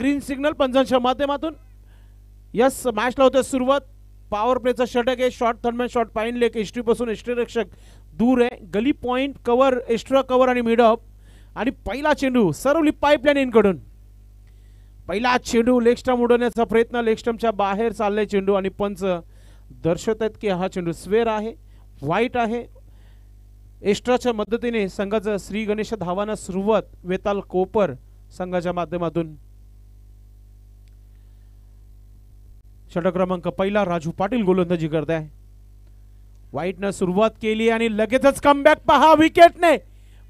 Green signal पंचांच्या माध्यमातून. Yes, मॅचला होते सुरुवात. पॉवर प्लेचा षटक आहे. शॉर्ट थर्डमॅन शॉर्ट पाईन लेक एस्ट्री पासून एस्ट्री रक्षक दूर आहे. गली पॉइंट कव्हर एक्स्ट्रा कव्हर आणि मिड ऑफ. आणि पहिला चेंडू सरवली पाईपलाईन इनकडून. पहिला चेंडू लेग स्टंप उडवण्याचा प्रयत्न. लेग स्टंपच्या बाहेर चाललाय चेंडू आणि पंच दर्शवत आहेत की हा चेंडू स्वेअर आहे, वाईट आहे. एक्स्ट्राच्या मदतीने संघाचं श्री गणेश धावांना सुरुवात वेताल कोपर संघाच्या माध्यमातून. षटक क्रमांक पहिला राजू पाटील गोलंदाजी करत आहे. वाईटनं सुरुवात केली आणि लगेचच कमबॅक पहा विकेटने.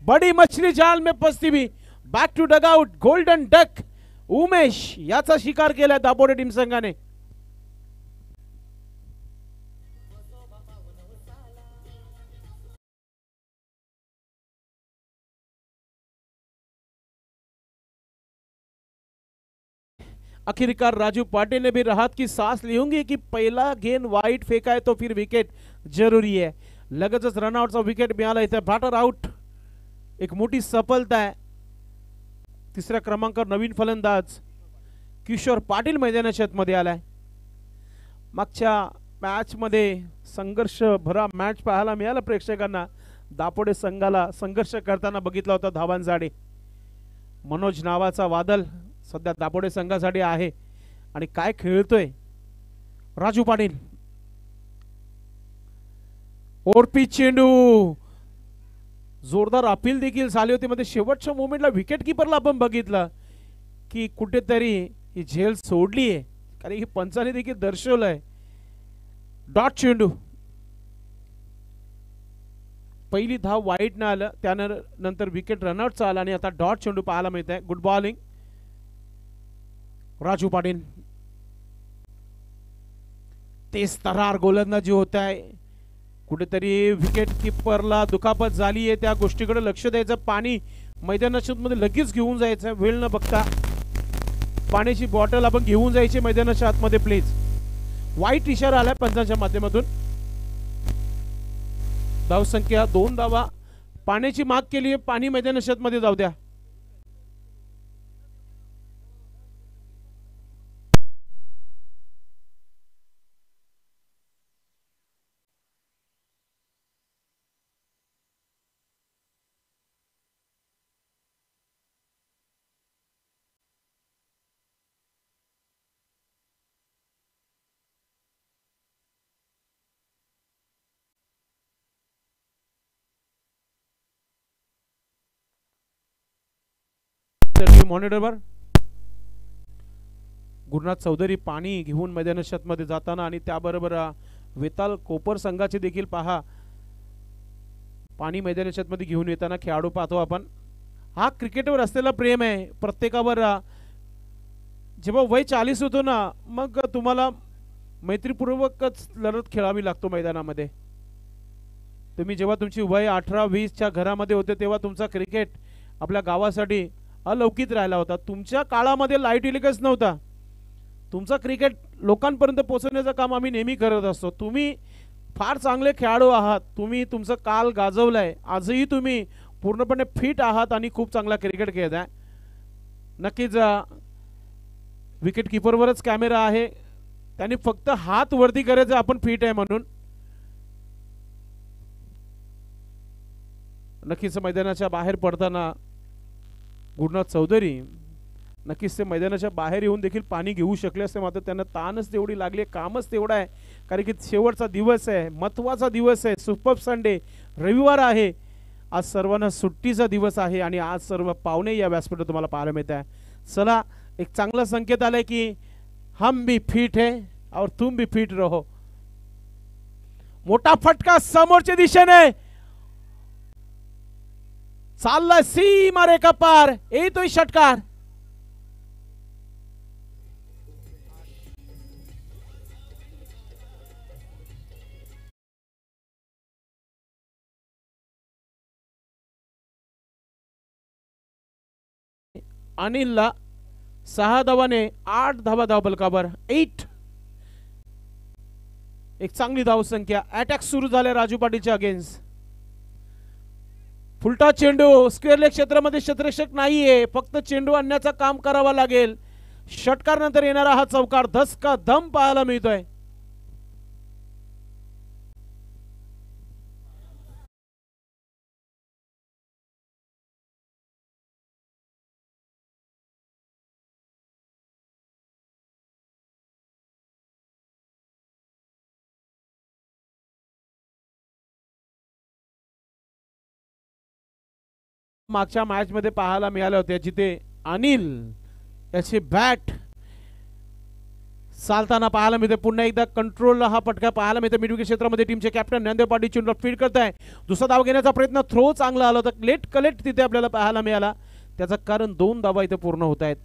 बडी मछली जाल में फसती भी. Back to dugout. Golden duck Umesh याचा शिकार केलाय दापोडे टीम संघाने. आखिरकार राजू पाटिल ने भी राहत की सांस ली होंगी कि पहला गेंद वाइड फेंका है तो फिर विकेट जरूरी है. लगेचच रनआउटचा विकेट मिळाला. इथे बॅटर आउट. एक मोठी सफलता आहे. तिसऱ्या क्रमांकावर नवीन फलंदाज किशोर पाटील मैदानाच्या आतमध्ये आलाय. मागच्या मॅच मध्ये संघर्ष भरा मॅच पाहायला मिळाला प्रेक्षकांना. दापोडे संघाला संघर्ष करताना बघितला होता धावांसाठी. मनोज नावाचा वादळ सध्या दापोडे संघासाठी आहे आणि काय खेळतोय राजू पाटील. ओरपी चेंडू जोरदार अपील देखील झाली होती. मध्ये शेवटच्या मोमेंटला विकेट किपरला आपण बघितलं की कुठेतरी ही झेल सोडली आहे, कारण ही पंचाने देखील दर्शवलंय. डॉट चेंडू. पहिली धाव वाईट न आलं, त्यानंतर विकेट रनआउटचा आला आणि आता डॉट चेंडू पाहायला मिळत आहे. Good bowling Raju Patil. तेज तरार गोलंदाजी होत आहे. कुठेतरी विकेट किपरला दुखापत झाली आहे, त्या गोष्टीकडे लक्ष द्यायचं. पाणी मैदानाच्या मध्ये लगेच घेऊन जायचं, वेळ न बघता. पाण्याची बॉटल आपण घेऊन जायची मैदानाच्या आतमध्ये प्लीज. वाईट इशारा आलाय पंचांच्या माध्यमातून. धावसंख्या 2 धावा. पाण्याची माग केली आहे, पाणी मैदानाच्या आतमध्ये जाऊ द्या. मॉनिटरवर गुरुनाथ चौधरी पाणी घेऊन मैदानाच्या मध्ये जाताना आणि त्याबरोबर वेताल कोपर संघाचे देखील पहा पाणी मैदानाच्या मध्ये घेऊन येताना खेळाडू पाहतो आपण. हा क्रिकेटवर असलेला प्रेम आहे प्रत्येकावर. जेव्हा वय 40 होतो ना, मग तुम्हाला मैत्रीपूर्वकच लढत खेळावी लागतो मैदानामध्ये. तुम्ही जेव्हा तुमची वय 18-20 च्या घरामध्ये होते तेव्हा तुमचा क्रिकेट आपल्या गावासाठी अलौकिक राहिला होता. तुमच्या काळामध्ये लाईट इलेक्ट्रिकच नव्हता. तुमचा क्रिकेट लोकांपर्यंत पोहोचवण्याचं काम आम्ही नेहमी करत असतो. तुम्ही फार चांगले खेळाडू आहात. तुम्ही तुमचं काल गाजवलंय. आजही तुम्ही पूर्णपणे फिट आहात आणि खूप चांगला क्रिकेट खेळताय. नक्कीच विकेट कीपरवरच कॅमेरा आहे, त्यांनी फक्त हात वरती करायचा आपण फिट आहे म्हणून. नक्कीच मैदानाच्या बाहेर पडताना गुरुनाथ चौधरी नक्कीच ते मैदानाच्या बाहेर येऊन देखील पाणी घेऊ शकले असते, मात्र त्यांना ताणच तेवढी लागली, कामच तेवढा आहे. कारण की शेवटचा दिवस आहे, महत्त्वाचा दिवस आहे, सुपर संडे, रविवार आहे. आज सर्वांना सुट्टीचा दिवस आहे आणि आज सर्व पाहुणे या व्यासपीठावर तुम्हाला पाहायला मिळत आहे. चला, एक चांगला संकेत आलाय की हम भी फिट है और तुम भी फिट रहो. मोठा फटका समोरच्या दिशेने चालला, सीमा रेखा पार. येतोय षटकार. अनिलला 6 धावाने 8 धावा धावफलकावर. 8. एक चांगली धावसंख्या. अटॅक सुरू झाले राजू पाटीलच्या अगेन्स्ट. फुलटा चेंडू. स्क्वेअर लेग क्षेत्रामध्ये क्षेत्ररक्षक नाहीये, फक्त चेंडू आणण्याचं काम करावं लागेल. षटकार नंतर येणारा हा चौकार धसका दम पाहायला मिळतोय. मागच्या मॅच मध्ये पाहायला मिळाले होते जिथे अनिल याची बॅट चालताना पाहायला मिळते. पुन्हा एकदा कंट्रोल हा पटका पाहायला मिळते मिड विकेट क्षेत्रामध्ये. टीमचे कॅप्टन नंदेव पाटील चेंडू फीड करत आहे. दुसरा धाव घेण्याचा प्रयत्न, थ्रो चांगला आला होता, लेट कलेक्ट तिथे आपल्याला पाहायला मिळाला. त्याचं कारण 2 धावा इथे पूर्ण होत आहेत.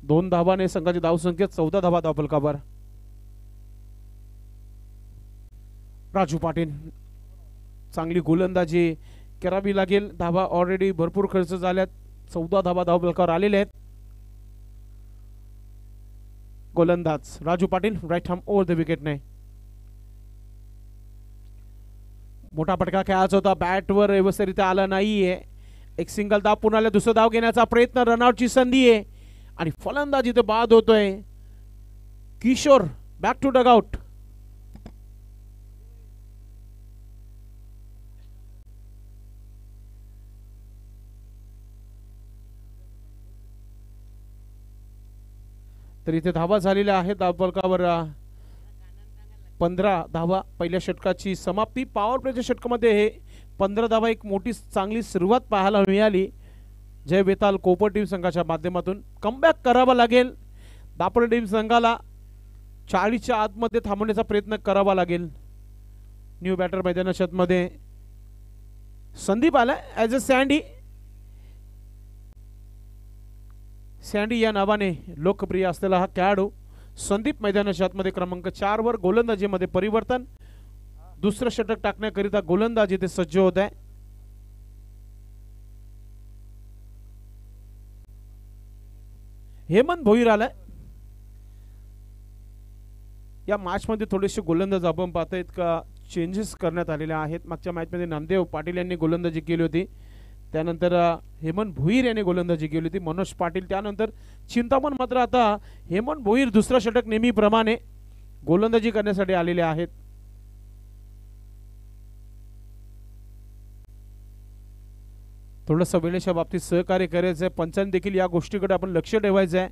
दोन धावाने संघाची धावसंख्या 14 धावा धावफलकावर. राजू पाटील चांगली गोलंदाजी करावी लागेल. धावा ऑलरेडी भरपूर खर्च झाल्यात. 14 धावा धावफलकावर आलेले आहेत. गोलंदाज Raju Patil right arm over the विकेटने. मोठा पटका खेळायचा होता, बॅटवर व्यवस्थितरित्या आला नाहीये. एक सिंगल धाव पुन्हा दुसरा धाव घेण्याचा प्रयत्न, रनआउटची संधी आहे आणि फलंदाजी इथे बाद होतोय. Kishore back to dugout. तर इथे धावा झालेल्या आहेत धावफलकावर 15 धावा. पहिल्या षटकाची समाप्ती. पॉवर प्लेच्या षटकामध्ये हे 15 धावा एक मोठी चांगली सुरुवात पाहायला मिळाली. जय वेताल कोपर टीम संघाच्या माध्यमातून कमबॅक करावा लागेल. दापोली टीम संघाला 40च्या आतमध्ये थांबवण्याचा प्रयत्न करावा लागेल. न्यू बॅटर मैदानात मध्ये संदीप आला ॲज अ सँडी या नावाने लोकप्रिय असलेला हा खेळाडू संदीप मैदानाच्या मध्ये क्रमांक 4 वर गोलंदाजीमध्ये परिवर्तन. दुसरं षटक टाकण्याकरिता गोलंदाजी ते सज्ज होत आहे. हेमंत भोईर आलाय. या मॅच मध्ये थोडेसे गोलंदाज आपण पाहतायत का चेंजेस करण्यात आलेले आहेत. मागच्या मॅच मध्ये नामदेव पाटील यांनी गोलंदाजी केली होती, त्यानंतर हेमंत भोईर यांनी गोलंदाजी केली होती. मनोज पाटील त्यानंतर चिंतामण. मात्र आता हेमंत भोईर दुसरा षटक नेहमीप्रमाणे गोलंदाजी करण्यासाठी आलेले आहेत. थोडंसं वेळेच्या बाबतीत सहकार्य करायचं आहे. पंचांनी देखील या गोष्टीकडे आपण लक्ष ठेवायचं आहे.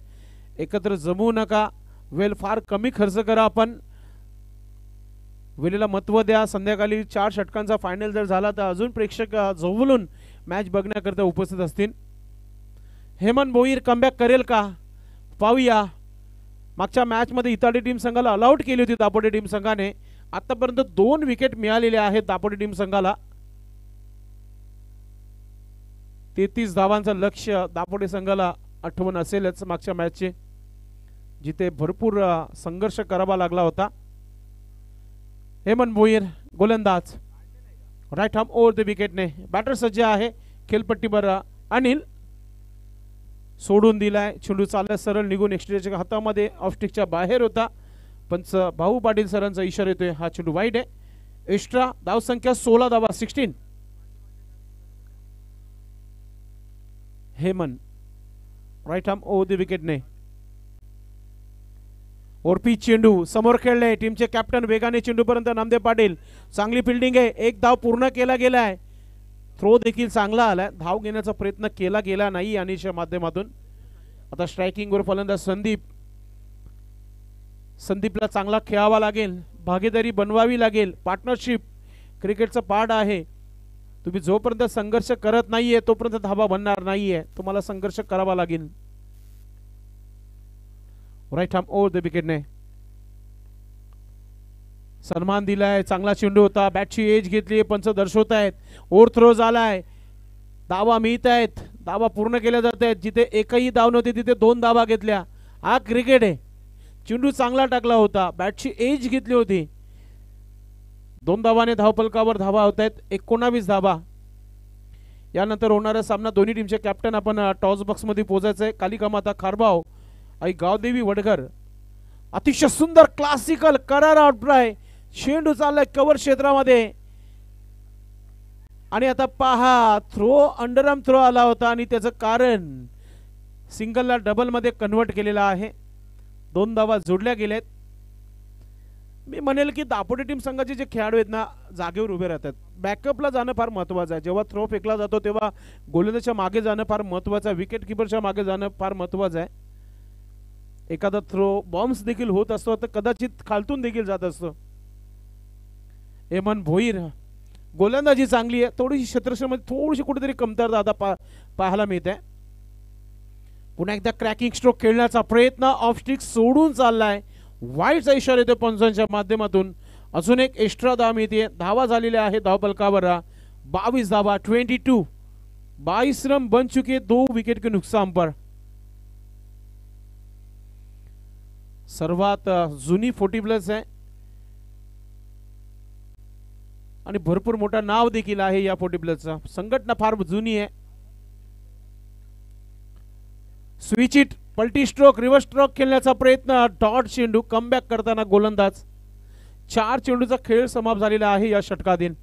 एकत्र जमू नका. वेळ फार कमी खर्च करा. आपण वेळेला महत्त्व द्या. संध्याकाळी 4 षटकांचा फायनल जर झाला तर अजून प्रेक्षक जवळून मॅच बघण्याकरता उपस्थित असतील. हेमंत भोईर कमबॅक करेल का पाहूया. मागच्या मॅच मध्ये इताडी टीम संघाला अलाउट केली होती दापोली टीम संघाने. आतापर्यंत 2 विकेट मिळालेले आहेत दापोली टीम संघाला. 33 धावांचं लक्ष्य दापोली संघाला आठवण असेलच मागच्या मॅचचे, जिथे भरपूर संघर्ष करावा लागला होता. हेमंत भोईर गोलंदाज राईट आर्म ओव्हर द विकेटने. बॅटर सज्ज आहे. खेळपट्टीवर अनिल सोडून दिलाय. चेंडू चालला सरळ निघून एक्स्ट्राच्या हातामध्ये ऑफस्टिकच्या बाहेर होता. पंच भाऊ पाटील सरांचा इशारा येतोय. हा चेंडू वाईट आहे. एक्स्ट्रा धावसंख्या 16 धावा 16. Hemant right arm over the विकेटने. ओरपी चेंडू समोर खेळले. टीमचे कॅप्टन वेगाने चेंडू पर्यंत नामदेव पाटील. चांगली फिल्डिंग आहे. एक धाव पूर्ण केला गेलाय. थ्रो देखील चांगला आलाय. धाव घेण्याचा प्रयत्न केला गेला नाही अनिलच्या माध्यमातून. आता स्ट्रायकिंग वर फलंदाज संदीप. संदीपला चांगला खेळावा लागेल. भागीदारी बनवावी लागेल. पार्टनरशिप क्रिकेटचा पार्ट आहे. तुम्ही जोपर्यंत संघर्ष करत नाहीये तोपर्यंत धावा बनणार नाहीये. तुम्हाला संघर्ष करावा लागेल. राईट आर्म ओव्हर द विकेटने. सन्मान दिलाय. चांगला चेंडू होता. बॅटची एज घेतली. पंच दर्शवत आहेत. ओव्हर थ्रो झालाय. धावा मिळत आहेत. धावा पूर्ण केल्या जात आहेत. जिथे एकही धाव नव्हती तिथे 2 धावा घेतल्या. हा क्रिकेट आहे. चेंडू चांगला टाकला होता. बॅटची एज घेतली होती. 2 धावाने धावफलकावर धावा होत आहेत. 19 धावा. यानंतर होणारा सामना दोन्ही टीमचे कॅप्टन आपण टॉस बॉक्स मध्ये पोहोचायचं आहे. कालिका माता खारबाव आई गावदेवी वडघर. अतिशय सुंदर क्लासिकल करार आउटप्राय. चेंडू चाललाय कव्हर क्षेत्रामध्ये. आणि आता पहा थ्रो अंडरआर्म थ्रो आला होता आणि त्याचं कारण सिंगलला डबल मध्ये कन्वर्ट केलेला आहे. 2 धावा जोडल्या गेल्यात. मी म्हणेल की दापोटे टीम संघाचे जे खेळाडू आहेत ना जागेवर उभे राहतात. बॅकअपला जाणं फार महत्त्वाचं आहे. जेव्हा थ्रो फेकला जातो तेव्हा गोलंदाजाच्या मागे जाणं फार महत्त्वाचं आहे. विकेट किपरच्या मागे जाणं फार महत्त्वाचं आहे. एखादा थ्रो बॉम्ब्स देखील होत असतो तर कदाचित खालतून देखील जात असतो. हेमंत भोईर गोलंदाजी चांगली आहे. थोडीशी क्षेत्रक्षणामध्ये थोडीशी कुठेतरी कमतरता आता पाहायला मिळते. पुन्हा एकदा क्रॅकिंग स्ट्रोक खेळण्याचा प्रयत्न ऑफ स्टिक सोडून चाललाय. वाईटचा इशारा येतो पंचांच्या माध्यमातून. अजून एक एक्स्ट्रा धाव मिळते. धावा झालेल्या आहे धावफलकावर 22 धावा 22 22 रन बन चुके 2 विकेट के नुकसान पर. सर्वात जुनी 40+ आहे आणि भरपूर मोठा नाव देखील आहे या 40+चा. संघटना फार जुनी आहे. स्विच इट पलटी स्ट्रोक रिव्हर्स स्ट्रोक खेळण्याचा प्रयत्न. डॉट चेंडू कमबॅक करताना गोलंदाज. 4 चेंडूचा खेळ समाप्त झालेला आहे या षटकाधीन.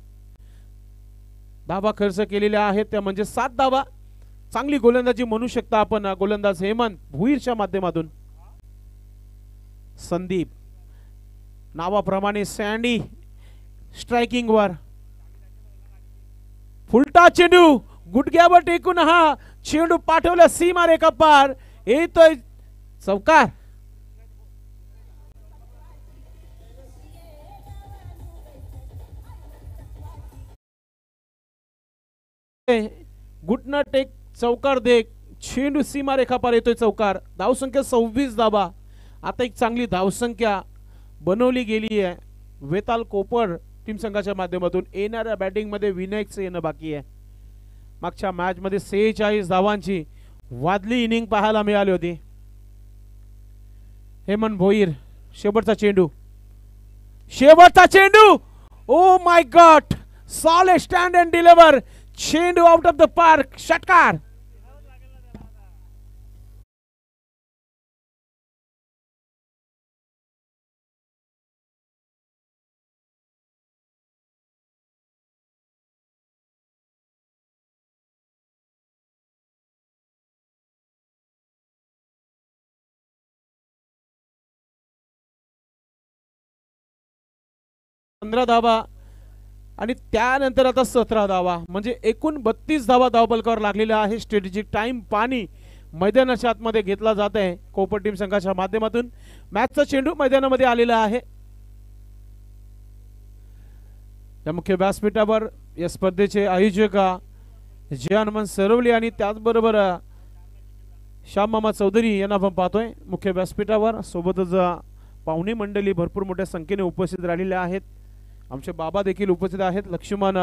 धावा खर्च केलेल्या आहेत त्या म्हणजे 7 धावा. चांगली गोलंदाजी म्हणू शकता आपण गोलंदाज हेमंत भुईरच्या माध्यमातून. संदीप नावाप्रमाणे सँडी स्ट्रायकिंग वर. फुलटा चेंडू गुडघ्यावर टेकून हा चेंडू पाठवला सीमा रेखा पार. येतोय चौकार. घुटना टेक चौकार देख चेंडू सीमा रेखा पार येतोय चौकार. धावसंख्या 26 धावा. आता एक चांगली धावसंख्या बनवली गेली आहे वेताल कोपर टीम संघाच्या माध्यमातून. येणाऱ्या बॅटिंग मध्ये विनायकचं येणं बाकी आहे. मागच्या मॅच मध्ये 46 धावांची वादली इनिंग पाहायला मिळाली होती. हेमंत भोईर शेवटचा चेंडू. शेवटचा चेंडू. Oh my God solid stand and deliver. चेंडू आउट ऑफ द पार्क. षटकार. पंधरा धावा आणि त्यानंतर आता 17 धावा म्हणजे एकूण 32 धावा धावफलकावर लागलेला आहे. स्ट्रॅटेजिक टाइम पाणी मैदानाच्या आतमध्ये घेतला जात आहे कोपर टीम संघाच्या माध्यमातून. मॅचचा चेंडू मैदानामध्ये आलेला आहे. या मुख्य व्यासपीठावर या स्पर्धेचे आयोजक जे हनुमान सरवली आणि त्याचबरोबर श्याम मामा चौधरी यांना आपण पाहतोय मुख्य व्यासपीठावर. सोबतच पाहुणे मंडळी भरपूर मोठ्या संख्येने उपस्थित राहिलेले आहेत. आमचे बाबा देखील उपस्थित आहेत. लक्ष्मण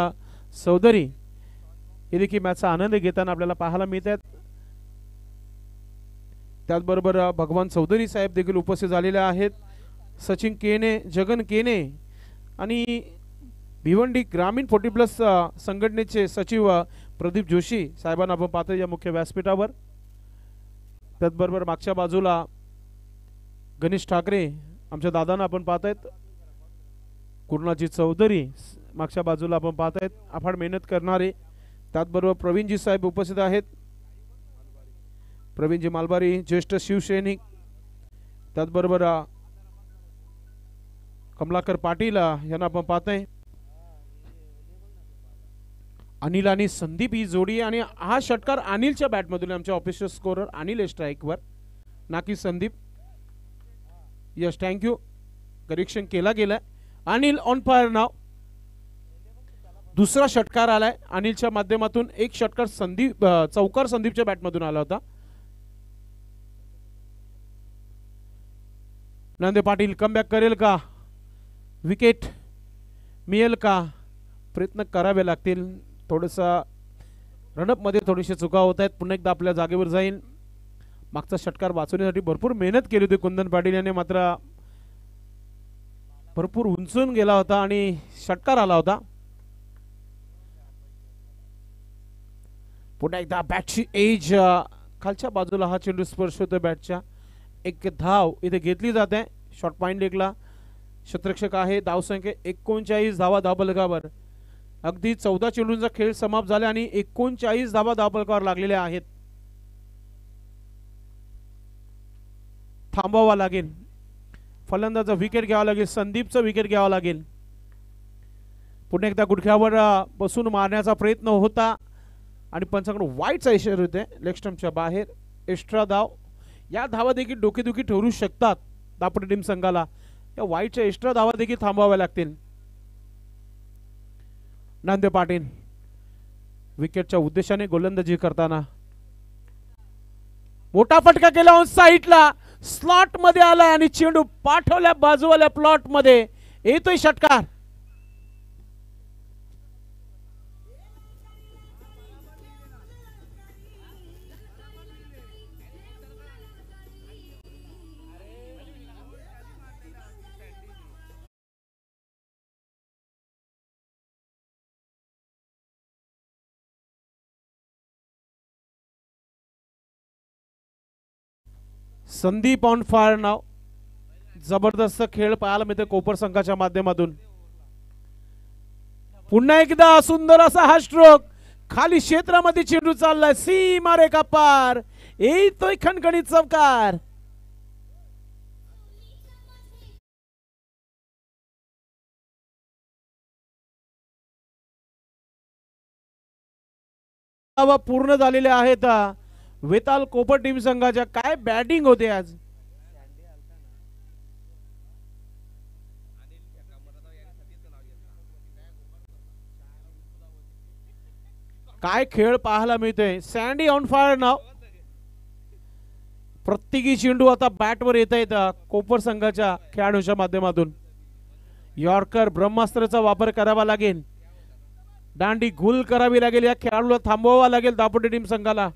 चौधरी हे देखील मॅचचा आनंद घेताना आपल्याला पाहायला मिळतात. त्याचबरोबर भगवान चौधरी साहेब देखील उपस्थित झालेले आहेत. सचिन केने जगन केने आणि भिवंडी ग्रामीण 40+ संघटनेचे सचिव प्रदीप जोशी साहेबांना आपण पाहतो या मुख्य व्यासपीठावर. त्याचबरोबर मागच्या बाजूला गणेश ठाकरे आमच्या दादांना आपण पाहतायत. कुर्णाजी चौधरी मागच्या बाजूला आपण पाहतायत अफाट मेहनत करणारे. त्याचबरोबर प्रवीणजी साहेब उपस्थित आहेत. प्रवीणजी मालबारी ज्येष्ठ शिवसैनिक. त्याचबरोबर कमलाकर पाटील यांना आपण पाहतोय. अनिल आणि संदीप ही जोडी आणि हा षटकार अनिलच्या बॅटमधून. आमच्या ऑफिशियल स्कोरर अनिल स्ट्राईकवर ना की संदीप. Yes thank you. करेक्शन केला गेलाय. अनिल ऑन फायर नाव. दुसरा षटकार आलाय अनिलच्या माध्यमातून. एक षटकार संदीप चौकार संदीपच्या बॅटमधून आला होता. नंदे पाटील कमबॅक करेल का? विकेट मिळेल का? प्रयत्न करावे लागतील. थोडंसं रनअप मध्ये थोडीशी चुका होत आहेत. पुन्हा एकदा आपल्या जागेवर जाईल. मागचा षटकार वाचवण्यासाठी भरपूर मेहनत केली होती कुंदन पाटील यांनी. मात्र भरपूर उंचून गेला होता आणि षटकार आला होता. पुन्हा एकदा बॅटची एज खालच्या बाजूला हा चेंडू स्पर्श होतो बॅटच्या. एक धाव इथे घेतली जाते. शॉर्ट पॉइंट लेगला क्षेत्ररक्षक आहे. धावसंख्या 39 धावा धावफलकावर. अगदी 14 चेंडूंचा खेळ समाप्त झाला आणि 39 धावा धावफलकावर लागलेल्या आहेत. थांबवावा लागेल, फलंदाजाचा विकेट घ्यावा लागेल, संदीपचं विकेट घ्यावा लागेल. पुन्हा एकदा गुडघ्यावर बसून मारण्याचा प्रयत्न होता आणि पंचाकडून वाईटचा इशारा होते. लेग स्टंपच्या बाहेर एक्स्ट्रा धाव. या धावा देखील डोकेदुखी ठरू शकतात दापोली टीम संघाला. या वाईटच्या एक्स्ट्रा धावा देखील थांबवाव्या लागतील. नामदेव पाटील विकेटच्या उद्देशाने गोलंदाजी करताना मोठा फटका केला ऑन साईडला, स्लॉट मध्ये आला आणि चेंडू पाठवल्या बाजूवाल्या प्लॉट मध्ये. येतोय षटकार. संदीप ऑन फायर नाव. जबरदस्त खेळ पाहायला मिळते कोपर संघाच्या माध्यमातून. पुन्हा एकदा सुंदर असा हा स्ट्रोक. खाली क्षेत्रामध्ये चेंडू चाललाय, सीमा रेखा पार. येतोय खणखणीत चौकार. पूर्ण झालेल्या आहेत वेताल कोपर टीम संघाच्या. काय बॅटिंग होते आज. काय खेळ पाहायला मिळतोय. सँडी ऑन फायर नाव. प्रत्येकी चेंडू आता बॅटवर येत आहेत कोपर संघाच्या खेळाडूंच्या माध्यमातून. यॉर्कर ब्रह्मास्त्राचा वापर करावा लागेल, दांडी गुल करावी लागेल, या खेळाडूला थांबवावा लागेल दापोली टीम संघाला.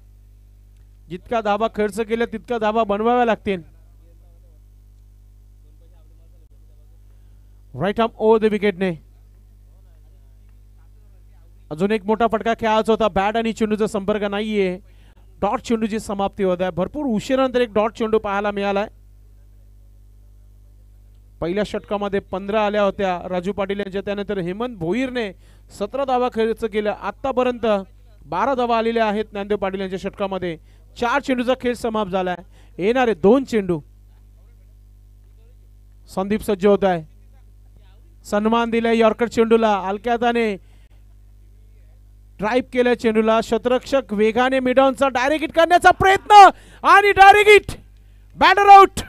जितका धाबा खर्च केला तितका धाबा बनवाव्या लागतील. राईट आर्म ओव्हर द विकेटने. अजून एक मोठा फटका खेळायचा होता. बॅट आणि चेंडूचा संपर्क नाहीये. डॉट चेंडूची समाप्ती होत आहे. भरपूर उशिरानंतर एक डॉट चेंडू पाहायला मिळालाय. पहिल्या षटकामध्ये 15 आल्या होत्या राजू पाटील यांच्या. त्यानंतर हेमंत भोईरने 17 धावा खर्च केल्या. आतापर्यंत 12 धावा आलेल्या आहेत नामदेव पाटील यांच्या षटकामध्ये. 4 चेंडूचा खेळ समाप्त झालाय. येणारे 2 चेंडू. संदीप सज्ज होत आहे. सन्मान दिलाय यॉर्कर चेंडूला. हलक्याताने ड्राइव्ह केल्या चेंडूला. शतरक्षक वेगाने मिडॉनचा डायरेक्ट हिट करण्याचा प्रयत्न आणि डायरेक्ट हिट. Batter out.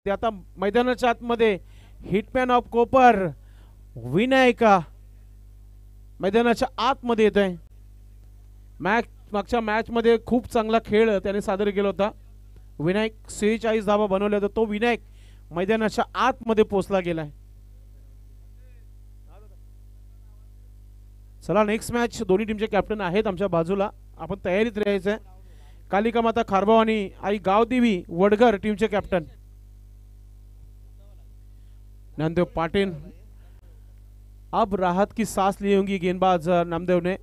ते आता मैदानाच्या आतमध्ये हिटमॅन ऑफ कोपर विनायका मैदानाच्या आतमध्ये येत आहे. मागच्या मॅच मध्ये खूप चांगला खेळ त्याने सादर केला होता. विनायक 46 धावा बनवल्या होत्या. तो विनायक मैदानाच्या आतमध्ये पोहोचला गेलाय. चला नेक्स्ट मॅच. दोन्ही टीमचे कॅप्टन आहेत आमच्या बाजूला. आपण तयारीत राहायचंय. कालिका माता खारबाव आणि आई गावदेवी वडगर टीमचे कॅप्टन. नामदेव पाटिल. अब राहत की सांस ली होंगी गेंदबाज नामदेव ने.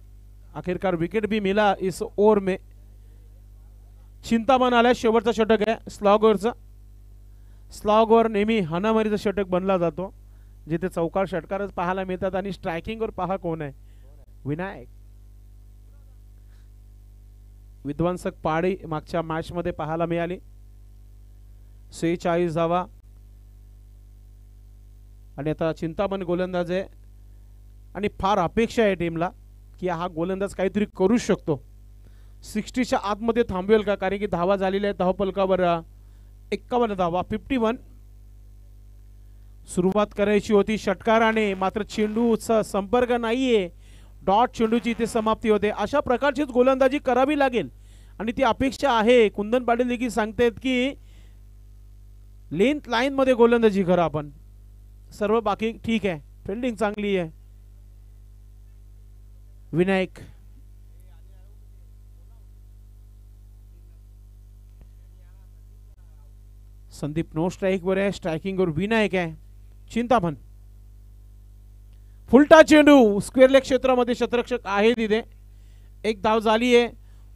आखिरकार विकेट भी मिला इस ओवर में. चिंतामण आलाय. शेवटचा षटक आहे स्लॉगवरचा. स्लॉगवर नेहमी हाणामारीचा षटक बनला जातो, जिथे चौकार षटकारच पाहायला मिळतात. आणि स्ट्रायकिंगवर पहा कोण आहे. विनायक. विध्वंसक पाडी मागच्या मॅच मध्ये पाहायला मिळाली. 46 धावा. आणि आता चिंतामण गोलंदाज आहे आणि फार अपेक्षा आहे टीमला की हा गोलंदाज काहीतरी करू शकतो. 60च्या आतमध्ये थांबवेल का, कारण की धावा झालेल्या आहेत धावफलकावर 51 धावा 51. सुरुवात करायची होती षटकाराने, मात्र चेंडूचा संपर्क नाहीये. डॉट चेंडूची इथे समाप्ती होते. अशा प्रकारचीच गोलंदाजी करावी लागेल आणि ती अपेक्षा आहे. कुंदन पाटील देखील सांगतायत की लेंथ लाईन मध्ये गोलंदाजी करा आपण. सर्व बाकी ठीक आहे. फिल्डिंग चांगली आहे. विनायक संदीप नो स्ट्राइक वर आहे. स्ट्रायकिंग वर विनायक आहे. चिंतामण फुलटा चेंडू स्क्वेअर क्षेत्रामध्ये क्षेत्ररक्षक आहे तिथे. एक धाव झाली आहे.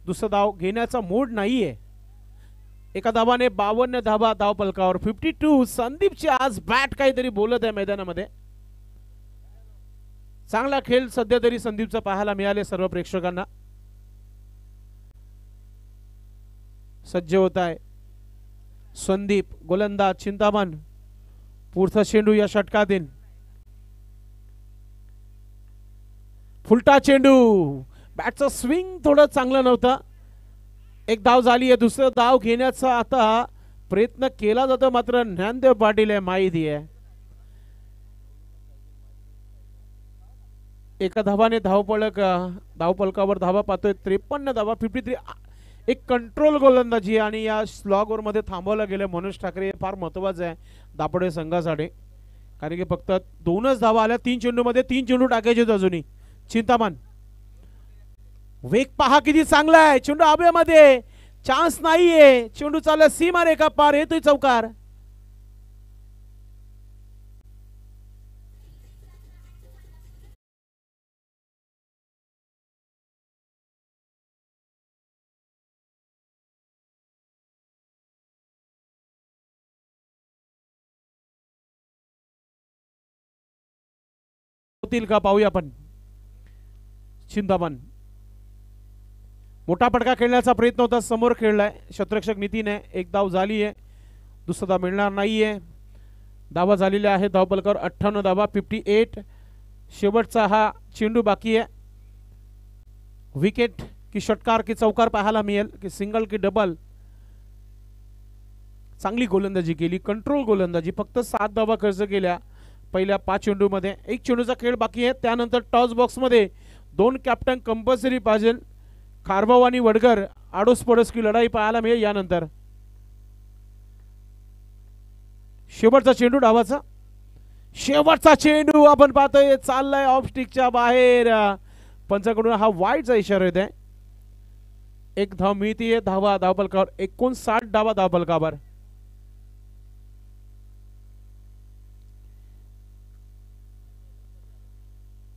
दुसरा धाव घेण्याचा मूड नाहीये. एका धावाने 52 धावा धाव पलकावर. 52. संदीपची आज बॅट काहीतरी बोलत आहे मैदानामध्ये. चांगला खेळ सध्या तरी संदीपचा पाहायला मिळाले सर्व प्रेक्षकांना. सज्ज होत आहे संदीप. गोलंदाज चिंतामण. पुढचा चेंडू या षटकातील. फुलटा चेंडू. बॅटचं स्विंग थोडं चांगलं नव्हतं. एक धाव झाली आहे. दुसरं धाव घेण्याचा आता प्रयत्न केला जातो मात्र ज्ञानदेव पाटील आहे माहिती आहे. एका धावाने धावपलकावर धावा पाहतोय. 53 धावा. 53. एक कंट्रोल गोलंदाजी आणि या स्लॉग ओव्हर मध्ये थांबवलं गेलं. मनोज ठाकरे फार महत्वाचं आहे दापोडे संघासाठी कारण की फक्त 2च धावा आल्या 3 चेंडू मध्ये. 3 चेंडू टाकायचे अजूनही. चिंतामण वेग पहा किती चांगला आहे. चेंडू हवेमध्ये. चान्स नाहीये. चेंडू चालला सीमा रेखा पार. येतोय चौकार. होतील का पाहूया आपण. चिंतामण मोठा फटका खेळण्याचा प्रयत्न होता. समोर खेळलाय क्षेत्ररक्षक नितीन आहे. एक धाव झाली आहे. दुसरा धाव मिळणार नाहीये. धावा झालेल्या आहे धाव पलकावर 58 धावा. 58. शेवटचा हा चेंडू बाकी आहे. विकेट की षटकार की चौकार पाहायला मिळेल की सिंगल की डबल. चांगली गोलंदाजी केली. कंट्रोल गोलंदाजी. फक्त 7 धावा खर्च केल्या पहिल्या 5 चेंडू मध्ये. एक चेंडूचा खेळ बाकी आहे. त्यानंतर टॉस बॉक्स मध्ये 2 कॅप्टन कंपल्सरी पाहिजे. खारभाऊ आणि वडगर आडोस पडोस की लढाई पाहायला मिळेल यानंतर. शेवटचा चेंडू डावाचा. शेवटचा चेंडू आपण पाहतोय चाललाय ऑफ स्टिकच्या बाहेर. पंचाकडून हा वाईडचा इशारा येत आहे. एक धाव मिळतीये. धावा धावपलकावर 59 धावा धावपलकावर.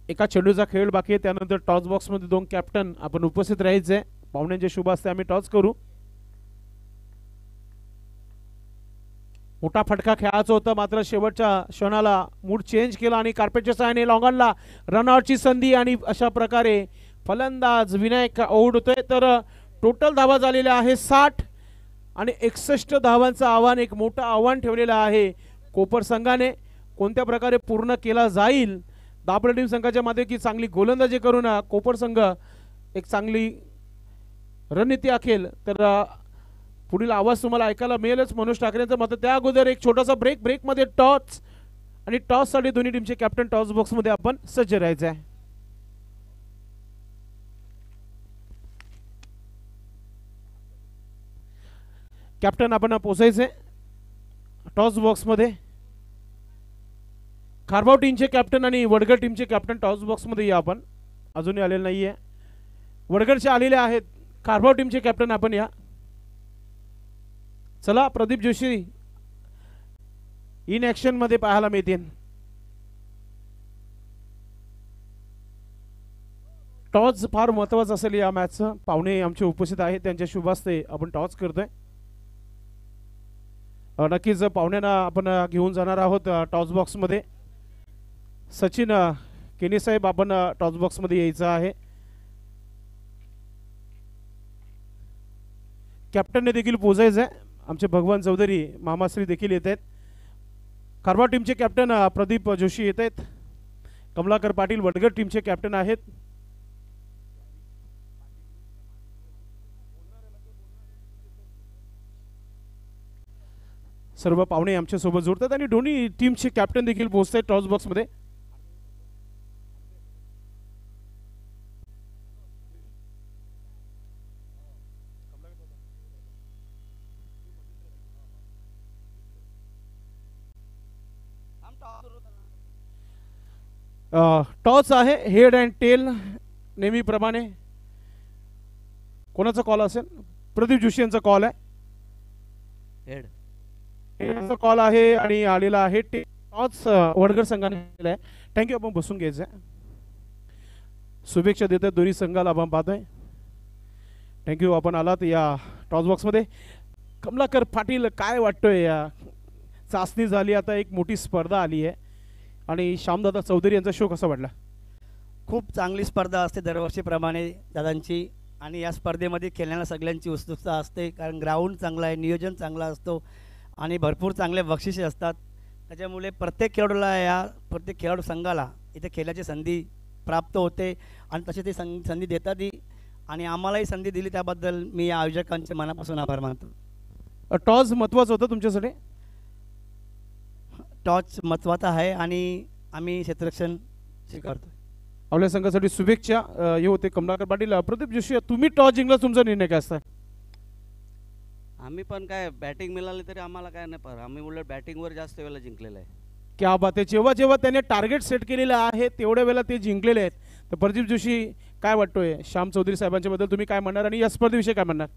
एका चेंडूचा खेळ बाकी आहे. त्यानंतर टॉस बॉक्स मध्ये 2 कॅप्टन आपण उपस्थित राहायचे. पाहुण्यांचे शुभ असते आम्ही टॉस करू. मोठा फटका खेळायचा होता मात्र शेवटच्या क्षणाला मूड चेंज केला आणि कार्पेटच्या साहाय्याने लॉंगॉनला रनआउटची संधी आणि अशा प्रकारे फलंदाज विनायक आउट होतोय. तर टोटल धावा झालेल्या आहे 60 आणि 61 धावांचं आव्हान. एक मोठं आव्हान ठेवलेलं आहे कोपर संघाने. कोणत्या प्रकारे पूर्ण केला जाईल. दापोडे टीम संघाच्या मध्ये की चांगली गोलंदाजी करून कोपर संघ एक चांगली रणनीती आखेल तर पुढील आवाज तुम्हाला ऐकायला मिळेलच मनोज ठाकरेंचं मत. त्या अगोदर एक छोटासा ब्रेक मध्ये टॉस आणि टॉस साठी दोन्ही टीमचे कॅप्टन टॉस बॉक्स मध्ये आपण सज्ज राहायचं आहे. कॅप्टन आपण पोचायचे टॉस बॉक्स मध्ये. खारभाऊ टीमचे कॅप्टन आणि वडगर टीमचे कॅप्टन टॉस बॉक्स मध्ये या आपण. अजूनही आलेले नाहीये. वडगरचे आलेले आहेत. खारभाऊ टीमचे कॅप्टन आपण या. चला प्रदीप जोशी इन ऍक्शन मध्ये पाहायला मिळतील. टॉस फार महत्वाचं असेल या मॅचचं. पाहुणे आमचे उपस्थित आहेत त्यांच्या शुभ हस्ते आपण टॉस करतोय. नक्कीच पाहुण्यांना आपण घेऊन जाणार आहोत टॉस बॉक्स मध्ये. सचिन केनी साहेब आपण टॉस बॉक्स मध्ये यायचं आहे. कॅप्टनने देखील पोचायचं आहे. आमचे भगवान चौधरी मामाश्री देखील येत आहेत. खारभाऊ टीमचे कॅप्टन प्रदीप जोशी येत आहेत. कमलाकर पाटील वडगर टीमचे कॅप्टन आहेत. सर्व पाहुणे आमच्या सोबत जोडतात आणि दोन्ही टीमचे कॅप्टन देखील पोहोचतात टॉस बॉक्स मध्ये. टॉस आहे हेड अँड टेल नेहमीप्रमाणे. कोणाचा कॉल असेल. प्रदीप जोशी यांचा कॉल आहे. हेड याचा कॉल आहे आणि आलेला आहे टॉस वडगड संघाने केलेला आहे. थँक्यू. आपण बसून घ्यायचं आहे. शुभेच्छा देतात दोन्ही संघाला आपण पाहतोय. थँक्यू. आपण आलात या टॉस बॉक्समध्ये. कमलाकर पाटील, काय वाटतोय? या चाचणी झाली, आता एक मोठी स्पर्धा आली आहे आणि श्यामदादा चौधरी यांचा शो कसा वाटला? खूप चांगली स्पर्धा असते दरवर्षीप्रमाणे दादांची, आणि या स्पर्धेमध्ये खेळण्याला सगळ्यांची उत्सुकता असते, कारण ग्राउंड चांगला आहे, नियोजन चांगला असतो आणि भरपूर चांगले बक्षिसे असतात. त्याच्यामुळे प्रत्येक खेळाडू संघाला इथे खेळण्याची संधी प्राप्त होते आणि तशी ती संधी देतातही, आणि आम्हालाही संधी दिली त्याबद्दल मी या आयोजकांचे मनापासून आभार मानतो. टॉस महत्त्वाचं होतं तुमच्यासाठी? टॉस महत्त्वाचा आहे आणि आम्ही क्षेत्ररक्षण स्वीकारतो. आपल्या संघासाठी शुभेच्छा. हे होते कमलाकर पाटील. प्रदीप जोशी, तुम्ही टॉस जिंकला, तुमचा निर्णय काय असता? आम्ही पण काय बॅटिंग मिळाली तरी आम्हाला काय नाही, पर आम्ही उलट बॅटिंगवर जास्त वेळेला जिंकलेलं आहे. क्या बात आहे. जेव्हा जेव्हा त्याने टार्गेट सेट केलेलं आहे तेवढ्या वेळेला ते जिंकलेले आहेत. तर प्रदीप जोशी, काय वाटतोय श्याम चौधरी साहेबांच्या बद्दल तुम्ही काय म्हणणार आणि या स्पर्धेविषयी काय म्हणणार?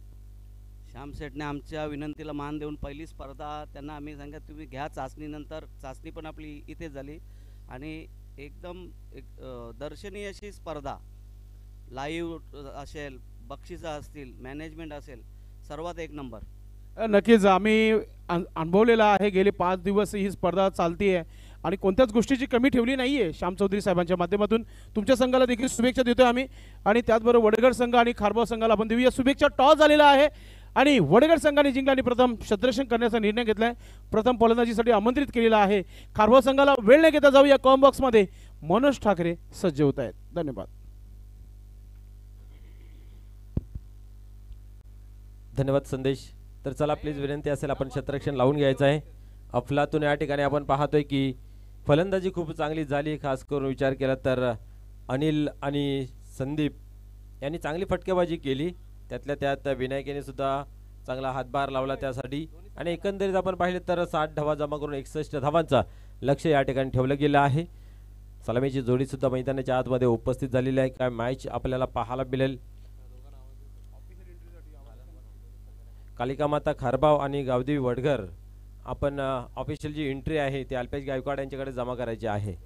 श्याम सेठने आमच्या विनंतीला मान देऊन पहिली स्पर्धा त्यांना आम्ही सांगितलं तुम्ही घ्या चाचणीनंतर. चाचणी पण आपली इथेच झाली आणि एकदम दर्शनीय अशी स्पर्धा, लाईव्ह असेल, बक्षिसं असतील, मॅनेजमेंट असेल, सर्वात एक नंबर. नक्कीच आम्ही अनुभवलेला आहे. गेले 5 दिवस ही स्पर्धा चालती आहे आणि कोणत्याच गोष्टीची कमी ठेवली नाही आहे. श्याम चौधरी साहेबांच्या माध्यमातून तुमच्या संघाला देखील शुभेच्छा देतोय आम्ही, आणि त्याचबरोबर वडगड संघ आणि खारबाव संघाला आपण देऊया शुभेच्छा. टॉस झालेला आहे आणि वडगड संघाने जिंकला आणि प्रथम क्षेत्ररक्षण करण्याचा निर्णय घेतलाय. प्रथम फलंदाजीसाठी आमंत्रित केलेला आहे. खारबाव संघाला वेळ न घेता जाऊया कॉम बॉक्समध्ये. मनोज ठाकरे सज्ज होत आहेत. धन्यवाद. धन्यवाद संदेश. तर चला, प्लीज विनंती असेल आपण क्षेत्ररक्षण लावून घ्यायचं आहे. अफलातून या ठिकाणी आपण पाहतोय की फलंदाजी खूप चांगली झाली. खास करून विचार केला तर अनिल आणि संदीप यांनी चांगली फटकेबाजी केली. त्यातल्या त्यात विनायकाने सुद्धा चांगला हातभार लावला त्यासाठी, आणि एकंदरीत आपण पाहिले तर 60 धावा जमा करून 61 धावांचा लक्ष या ठिकाणी ठेवलं गेलं आहे. सलामीची जोडी सुद्धा मैदानाच्या आतमध्ये उपस्थित झालेली आहे. काय मॅच आपल्याला पाहायला मिळेल? कालिका माता खारबाव आणि गावदेवी वडघर, आपण ऑफिशियल जी एंट्री आहे ती अल्पेश गायकवाड यांच्याकडे जमा करायची आहे.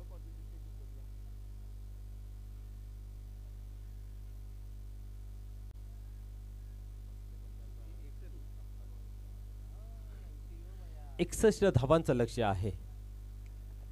एकसष्ट धावांचं लक्ष आहे.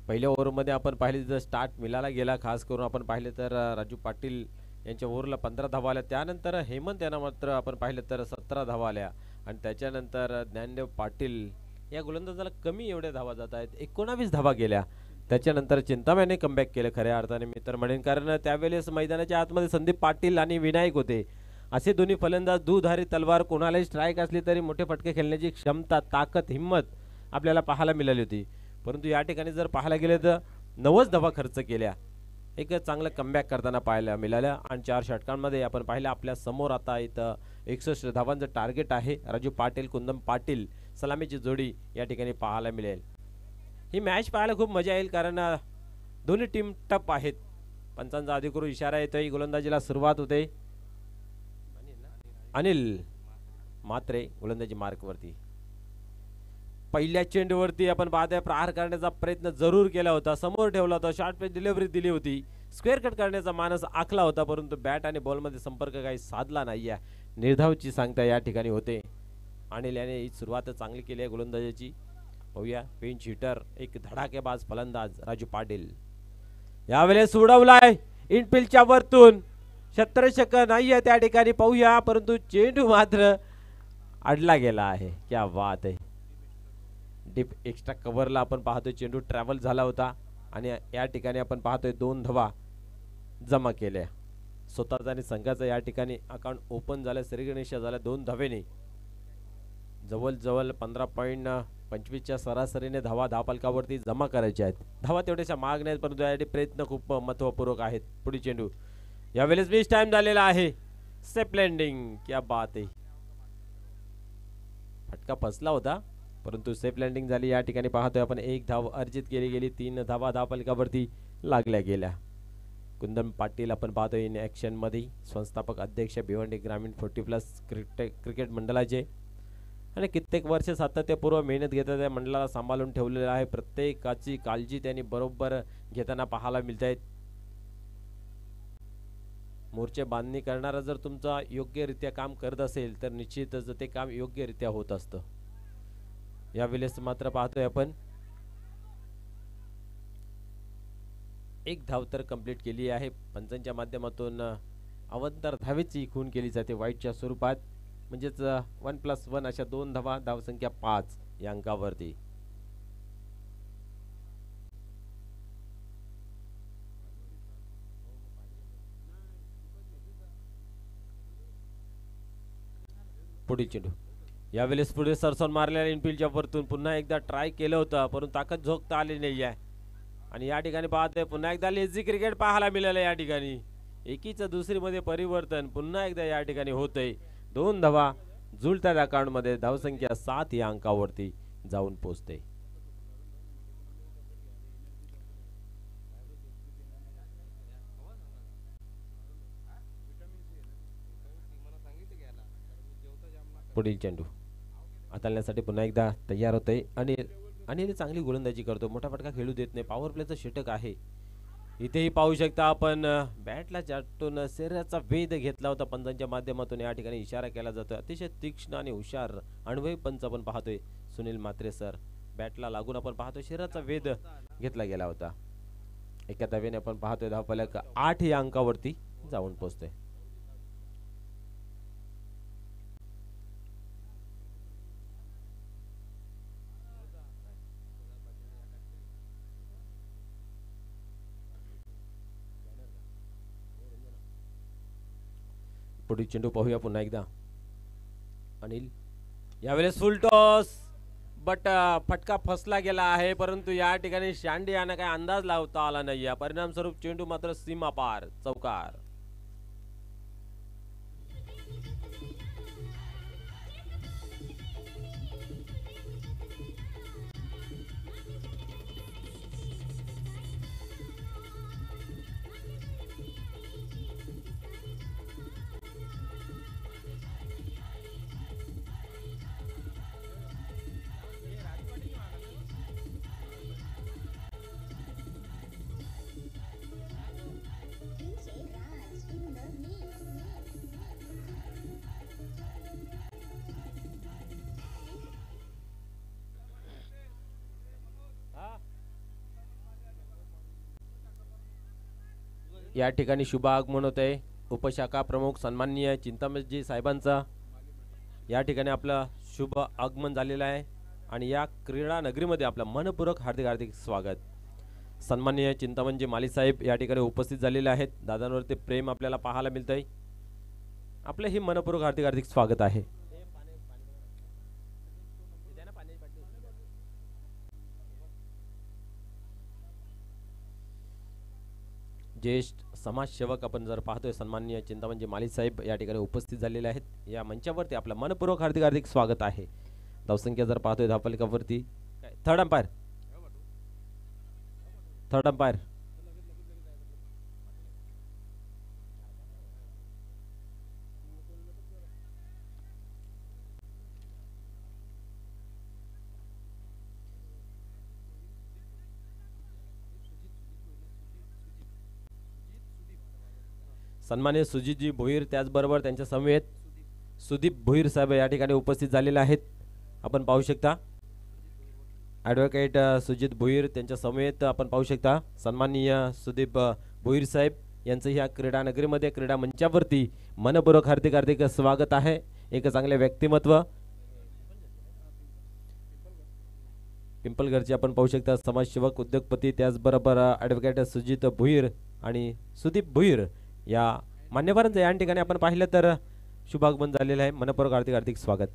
पहिल्या ओव्हरमध्ये आपण पाहिले तर स्टार्ट मिळाला गेला. खास करून आपण पाहिले तर राजू पाटील यांच्या ओव्हरला 15 धावा आल्या. त्यानंतर हेमंत यांना मात्र आपण पाहिलं तर 17 धावा आल्या, आणि त्याच्यानंतर ज्ञानदेव पाटील या गोलंदाजाला कमी एवढ्या धावा जात आहेत, 19 धावा गेल्या. त्याच्यानंतर चिंतामणीने कमबॅक केलं खऱ्या अर्थाने मी तर म्हणेन, कारण त्यावेळेस मैदानाच्या आतमध्ये संदीप पाटील आणि विनायक होते. असे दोन्ही फलंदाज दुधारी तलवार, कोणालाही स्ट्राईक असली तरी मोठे फटके खेळण्याची क्षमता, ताकद, हिंमत आपल्याला पाहायला मिळाली होती. परंतु या ठिकाणी जर पाहायला गेले तर 90 धावा खर्च केल्या. एक चांगलं कमबॅक करताना पाहायला मिळालं, आणि 4 षटकांमध्ये आपण पाहिलं आपल्या समोर आता इथं 61 धावांचं टार्गेट आहे. राजू पाटील, कुंदन पाटील सलामीची जोडी या ठिकाणी पाहायला मिळेल. ही मॅच पाहायला खूप मजा येईल, कारण दोन्ही टीम टप आहेत. पंचांचा अधिकृत इशारा येतोय, गोलंदाजीला सुरुवात होते. अनिल मात्रे गोलंदाजी मार्कवरती. पहिल्या चेंडूवरती आपण पाहतोय प्रहार करण्याचा प्रयत्न जरूर केला होता, समोर ठेवला होता, शॉर्ट पेस डिलिव्हरी दिली होती, स्क्वेअर कट करण्याचा मानस आखला होता, परंतु बॅट आणि बॉलमध्ये संपर्क काही साधला नाही आहे. निर्धावची सांगता या ठिकाणी होते. अनिल याने ही सुरुवात चांगली केली आहे गोलंदाजीची. पाहूया पिंच हिटर, एक धडाकेबाज फलंदाज राजू पाटील यावेळेस उडवलाय इनफिल्डच्या वरतून. क्षेत्ररक्षक नाही आहे त्या ठिकाणी, पाहूया, परंतु चेंडू मात्र अडला गेला आहे. क्या बात आहे. डीप एक्स्ट्रा कव्हरला आपण पाहतोय चेंडू ट्रॅव्हल झाला होता, आणि या ठिकाणी आपण पाहतोय 2 धावा जमा केल्या. स्वतःचा आणि संघाचा या ठिकाणी अकाउंट ओपन झालं, श्रीगणेश झाला 2 धावेने. जवळजवळ 15.25च्या सरासरीने धावा धावफलकावरती जमा करायच्या आहेत. धावा तेवढ्याशा माग नाहीत, परंतु यासाठी प्रयत्न खूप महत्त्वपूर्वक आहेत. पुढे चेंडू यावेळेस मिस टाइम झालेला आहे. सेफ लँडिंग, क्या बात आहे. फटका फसला होता, परंतु सेफ लँडिंग झाली. या ठिकाणी पाहतोय आपण 1 धाव अर्जित केली गेली, 3 धावा धावफलकावरती लागल्या गेल्या. कुंदन पाटील आपण पाहतोय इन ॲक्शनमध्ये, संस्थापक अध्यक्ष भिवंडी ग्रामीण 40+ क्रिकेट मंडळाचे. आणि कित्येक वर्ष सातत्यपूर्व मेहनत घेतात त्या मंडळाला सांभाळून ठेवलेलं आहे. प्रत्येकाची काळजी त्यांनी बरोबर घेताना पाहायला मिळत आहेत. मोर्चे बांधणी करणारा जर तुमचा योग्यरित्या काम करत असेल तर निश्चितच ते काम योग्यरित्या होत असतं. यावेळेस मात्र पाहतोय आपण एक धाव तर कंप्लीट केली आहे. पंचांच्या माध्यमातून अवंतर धावेची खून केली जाते वाईटच्या स्वरूपात, म्हणजेच 1+1 अशा 2 धावा, धावसंख्या 5 या अंकावरती. पुढील चेंडू यावेळेस पुढे सरसोन मारलेल्या इनफिल्डच्या वरतून पुन्हा एकदा ट्राय केलं होतं, परंतु ताकद झोकता आली नाही आहे. आणि या ठिकाणी पाहतोय पुन्हा एकदा लेझी क्रिकेट पाहायला मिळालं. या ठिकाणी एकीचं दुसरीमध्ये परिवर्तन पुन्हा एकदा या ठिकाणी होतंय. 2 धावा जुळत्या अकाउंट मध्ये, धावसंख्या 7 या अंकावरती जाऊन पोहोचते. पुढील चेंडू हाताळण्यासाठी पुन्हा एकदा तयार होते. आणि चांगली गोलंदाजी करतो, मोठा फटका खेळू देत नाही. पॉवर प्लेचं षटक आहे. इथेही पाहू शकता आपण बॅटला चाटून शरीराचा वेध घेतला होता पंचांच्या माध्यमातून. या ठिकाणी इशारा केला जातो. अतिशय तीक्ष्ण आणि हुशार अनुभवी पंच आपण पाहतोय सुनील म्हात्रे सर. बॅटला लागून आपण पाहतोय शरीराचा वेध घेतला गेला होता. एका धावेने आपण पाहतोय धावफलक 8 या अंकावरती जाऊन पोहोचतोय. पुढील चेंडू पाहूया पुन्हा एकदा. अनिल यावेळेस फुल टॉस, बट फटका फसला गेला आहे, परंतु या ठिकाणी शांडी यांना काही अंदाज लावता आला नाही. परिणाम स्वरूप चेंडू मात्र सीमा पार, चौकार. या ठिकाणी शुभ आगमन होत आहे. उपशाखा प्रमुख सन्माननीय चिंतामणजी साहेबांचा या ठिकाणी आपलं शुभ आगमन झालेलं आहे. आणि या क्रीडा नगरीमध्ये आपलं मनपूर्वक हार्दिक हार्दिक स्वागत. सन्माननीय चिंतामणजी माली साहेब या ठिकाणी उपस्थित झालेले आहेत. दादांवरती प्रेम आपल्याला पाहायला मिळतंय. आपलं ही मनपूर्वक हार्दिक हार्दिक स्वागत आहे. ज्येष्ठ समाजसेवक आपण जर पाहतोय सन्माननीय चिंतामणजी माली साहेब या ठिकाणी उपस्थित झालेले आहेत. या मंचावरती आपलं मनपूर्वक हार्दिक हार्दिक स्वागत आहे. धावसंख्या जर पाहतोय धावफलकावरती थर्ड अंपायर सन्माननीय सुजितजी भोईर, त्याचबरोबर त्यांच्या समवेत सुदीप भोईर साहेब या ठिकाणी उपस्थित झालेले आहेत. आपण पाहू शकता ॲडव्होकेट सुजित भोईर त्यांच्या समवेत आपण पाहू शकता सन्माननीय सुदीप भोईर साहेब यांचं ह्या क्रीडा नगरीमध्ये क्रीडा मंचावरती मनपूर्वक हार्दिक हार्दिक स्वागत आहे. एक चांगले व्यक्तिमत्व पिंपलगडचे आपण पाहू शकता समाजसेवक उद्योगपती, त्याचबरोबर ॲडव्होकेट सुजित भोईर आणि सुदीप भोईर या मान्यवरांचं या ठिकाणी आपण पाहिलं तर शुभागमन झालेलं आहे. मनपूर्वक हार्दिक हार्दिक स्वागत.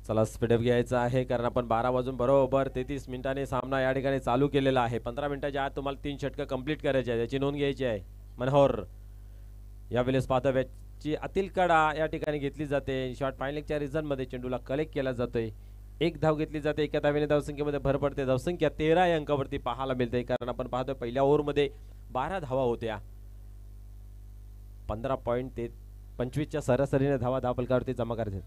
चला स्पीडअप घ्यायचा आहे कारण आपण 12 वाजून बरोबर 33 मिनिटांनी सामना या ठिकाणी चालू केलेला आहे. 15 मिनिटाच्या आत तुम्हाला 3 षटकं कंप्लीट करायचे आहे, याची नोंद घ्यायची आहे. मनोहर यावेळेस पाहता ची आतील कडा या ठिकाणी घेतली जाते. शॉर्ट फायनलच्या रिझन मध्ये चेंडूला कलेक्ट केला जातोय. एक धाव घेतली जाते. एका धावेने धावसंख्येमध्ये भर पडते. धावसंख्या 13 या अंकावरती पाहायला मिळते कारण आपण पाहतो पहिल्या ओव्हरमध्ये 12 धावा होत्या. 25च्या सरासरीने धावा धावफलकावरती जमा करायचे.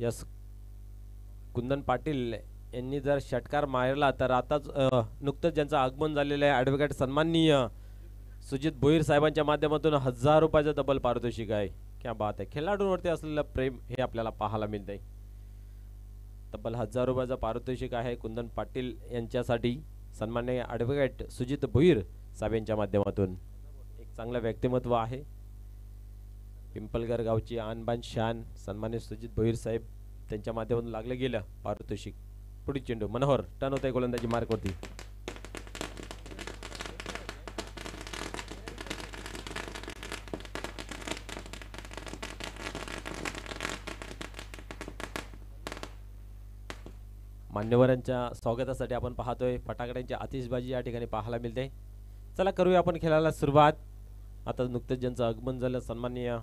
यस, कुंदन पाटील यांनी जर षटकार मारला तर आताच नुकतंच ज्यांचं आगमन झालेलं आहे ॲडव्होकेट सन्माननीय सुजित भोईर साहेबांच्या माध्यमातून 1000 रुपयाचं डबल पारितोषिक आहे. क्या बात आहे. खेळाडूंवरती असलेलं प्रेम हे आपल्याला पाहायला मिळतंय. तब्बल 1000 रुपयाचं पारितोषिक आहे कुंदन पाटील यांच्यासाठी सन्माननीय ॲडव्होकेट सुजित भोईर साहेब यांच्या माध्यमातून. एक चांगलं व्यक्तिमत्व आहे. पिंपलगर गावची आणबान शान सन्माननीय सुजित भोईर साहेब त्यांच्या माध्यमातून लागलं गेलं पारितोषिक. पुढील चेंडू मनोहर टर्न होत आहे गोलंदाजी मार्कवरती. मान्यवरांच्या स्वागतासाठी आपण पाहतोय फटाकड्यांची आतिषबाजी या ठिकाणी पाहायला मिळते. चला करूया आपण खेळायला सुरुवात. आता नुकतंच ज्यांचं आगमन झालं सन्माननीय